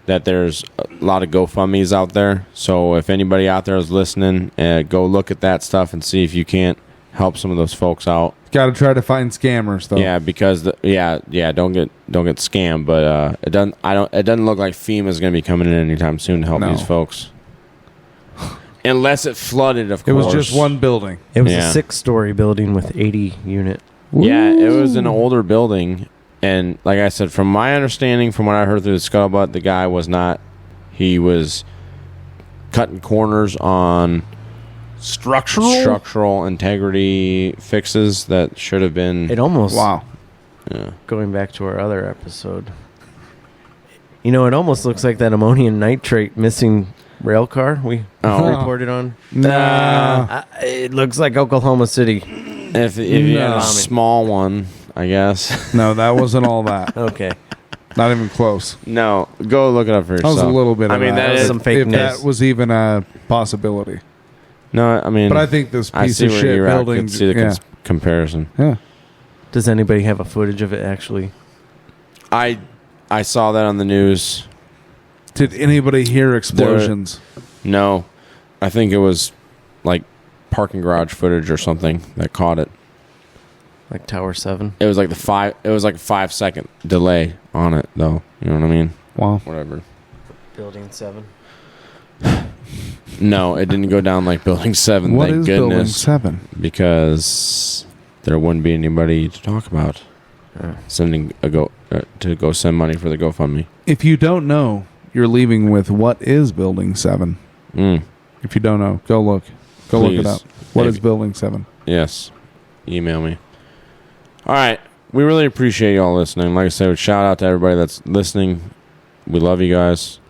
that there's a lot of GoFundMes out there. So if anybody out there is listening, go look at that stuff and see if you can't help some of those folks out. Got to try to find scammers though. Yeah, because don't get scammed. But it doesn't look like FEMA's going to be coming in anytime soon to help these folks. Unless it flooded, of course. It was just one building. It was a 6-story building with 80 unit. Yeah, it was an older building. And like I said, from my understanding, from what I heard through the scuttlebutt, the guy was not... He was cutting corners on... Structural integrity fixes that should have been... It almost... Wow. Yeah. Going back to our other episode. You know, it almost looks like that ammonium nitrate missing rail car we reported on. Nah. It looks like Oklahoma City. If you had a small one, I guess. No, that wasn't all that. Okay. Not even close. No, go look it up for yourself. That was a little bit of I mean, that is some fake news. If that was even a possibility. No, I mean... But I think this I piece see of where shit you're at. building... Could see the comparison. Yeah. Does anybody have a footage of it, actually? I saw that on the news. Did anybody hear explosions? No. I think it was like parking garage footage or something that caught it. Like Tower 7? It was like a 5-second delay on it, though. You know what I mean? Wow. Whatever. Building 7? No, it didn't go down like Building 7, What thank is goodness. Building 7? Because there wouldn't be anybody to talk about sending to go send money for the GoFundMe. If you don't know, you're leaving with what is Building 7? If you don't know, go look. Go look it up. What is Building 7? Yes. Email me. All right. We really appreciate you all listening. Like I said, shout out to everybody that's listening. We love you guys.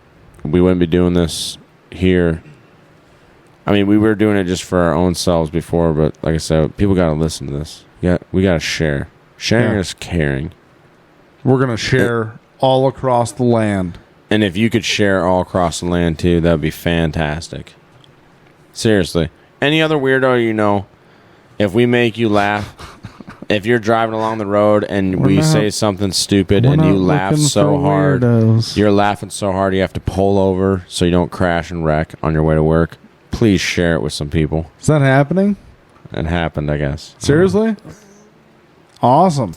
We wouldn't be doing this here. I mean, we were doing it just for our own selves before, but like I said, people got to listen to this. Yeah, we got to share. Sharing is caring. We're going to share all across the land. And if you could share all across the land, too, that would be fantastic. Seriously. Any other weirdo you know, if we make you laugh, if you're driving along the road and we say something stupid and you laugh so hard, you're laughing so hard you have to pull over so you don't crash and wreck on your way to work, please share it with some people. Is that happening? It happened, I guess. Seriously? Awesome.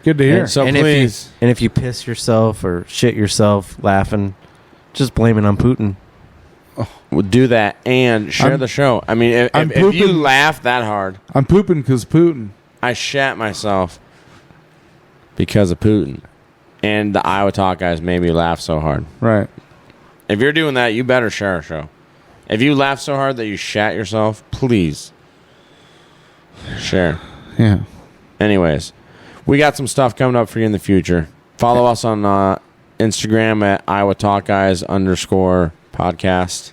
Good to hear. And so please. If you piss yourself or shit yourself laughing, just blame it on Putin. We'll do that and share the show. I mean, if you laugh that hard. I'm pooping because Putin. I shat myself because of Putin. And the Iowa Talk guys made me laugh so hard. Right. If you're doing that, you better share our show. If you laugh so hard that you shat yourself, please share. Yeah. Anyways, we got some stuff coming up for you in the future. Follow us on Instagram at @IowaTalkGuys_podcast.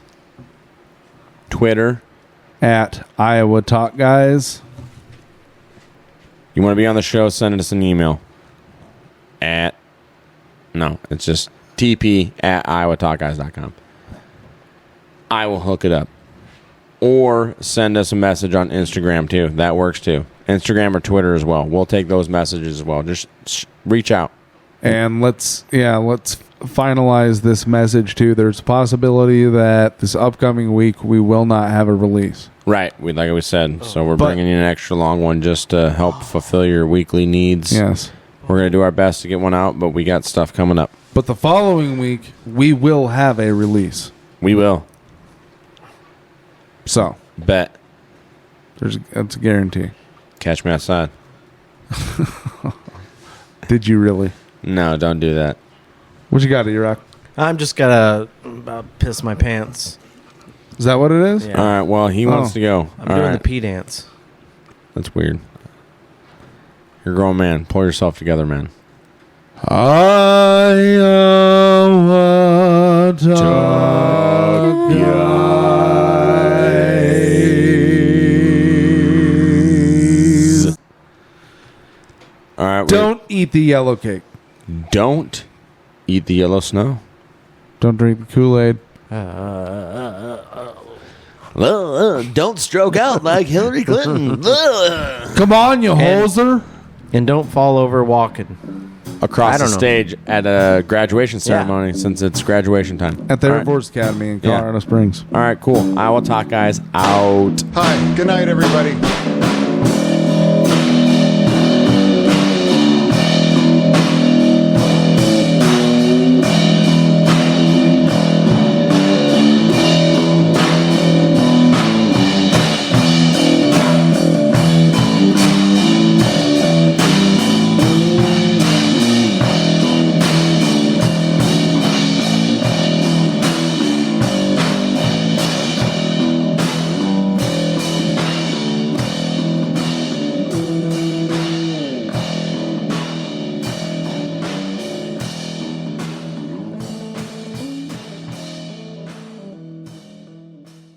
Twitter at Iowa Talk Guys. You want to be on the show, send us an email. It's just Teepee at Iowatalkguys.com. I will hook it up. Or send us a message on Instagram, too. That works, too. Instagram or Twitter as well. We'll take those messages as well. Just reach out. And let's finalize this message, too. There's a possibility that this upcoming week we will not have a release. Right, like we said. So we're bringing you an extra long one just to help fulfill your weekly needs. Yes. We're going to do our best to get one out, but we got stuff coming up. But the following week, we will have a release. We will. So. Bet. That's a guarantee. Catch me outside. Did you really? No, don't do that. What you got, Erock? I'm just about piss my pants. Is that what it is? Yeah. All right, well, he wants to go. I'm doing the pee dance. That's weird. You're a grown man. Pull yourself together, man. Iowa Talk Guys. All right. Don't eat the yellow cake. Don't eat the yellow snow. Don't drink the Kool-Aid. Don't stroke out like Hillary Clinton. Come on, you hoser. And don't fall over walking. Across the stage at a graduation ceremony since it's graduation time. At the Air Force Academy in Colorado Springs. All right, cool. Iowa Talk Guys out. Hi, good night, everybody.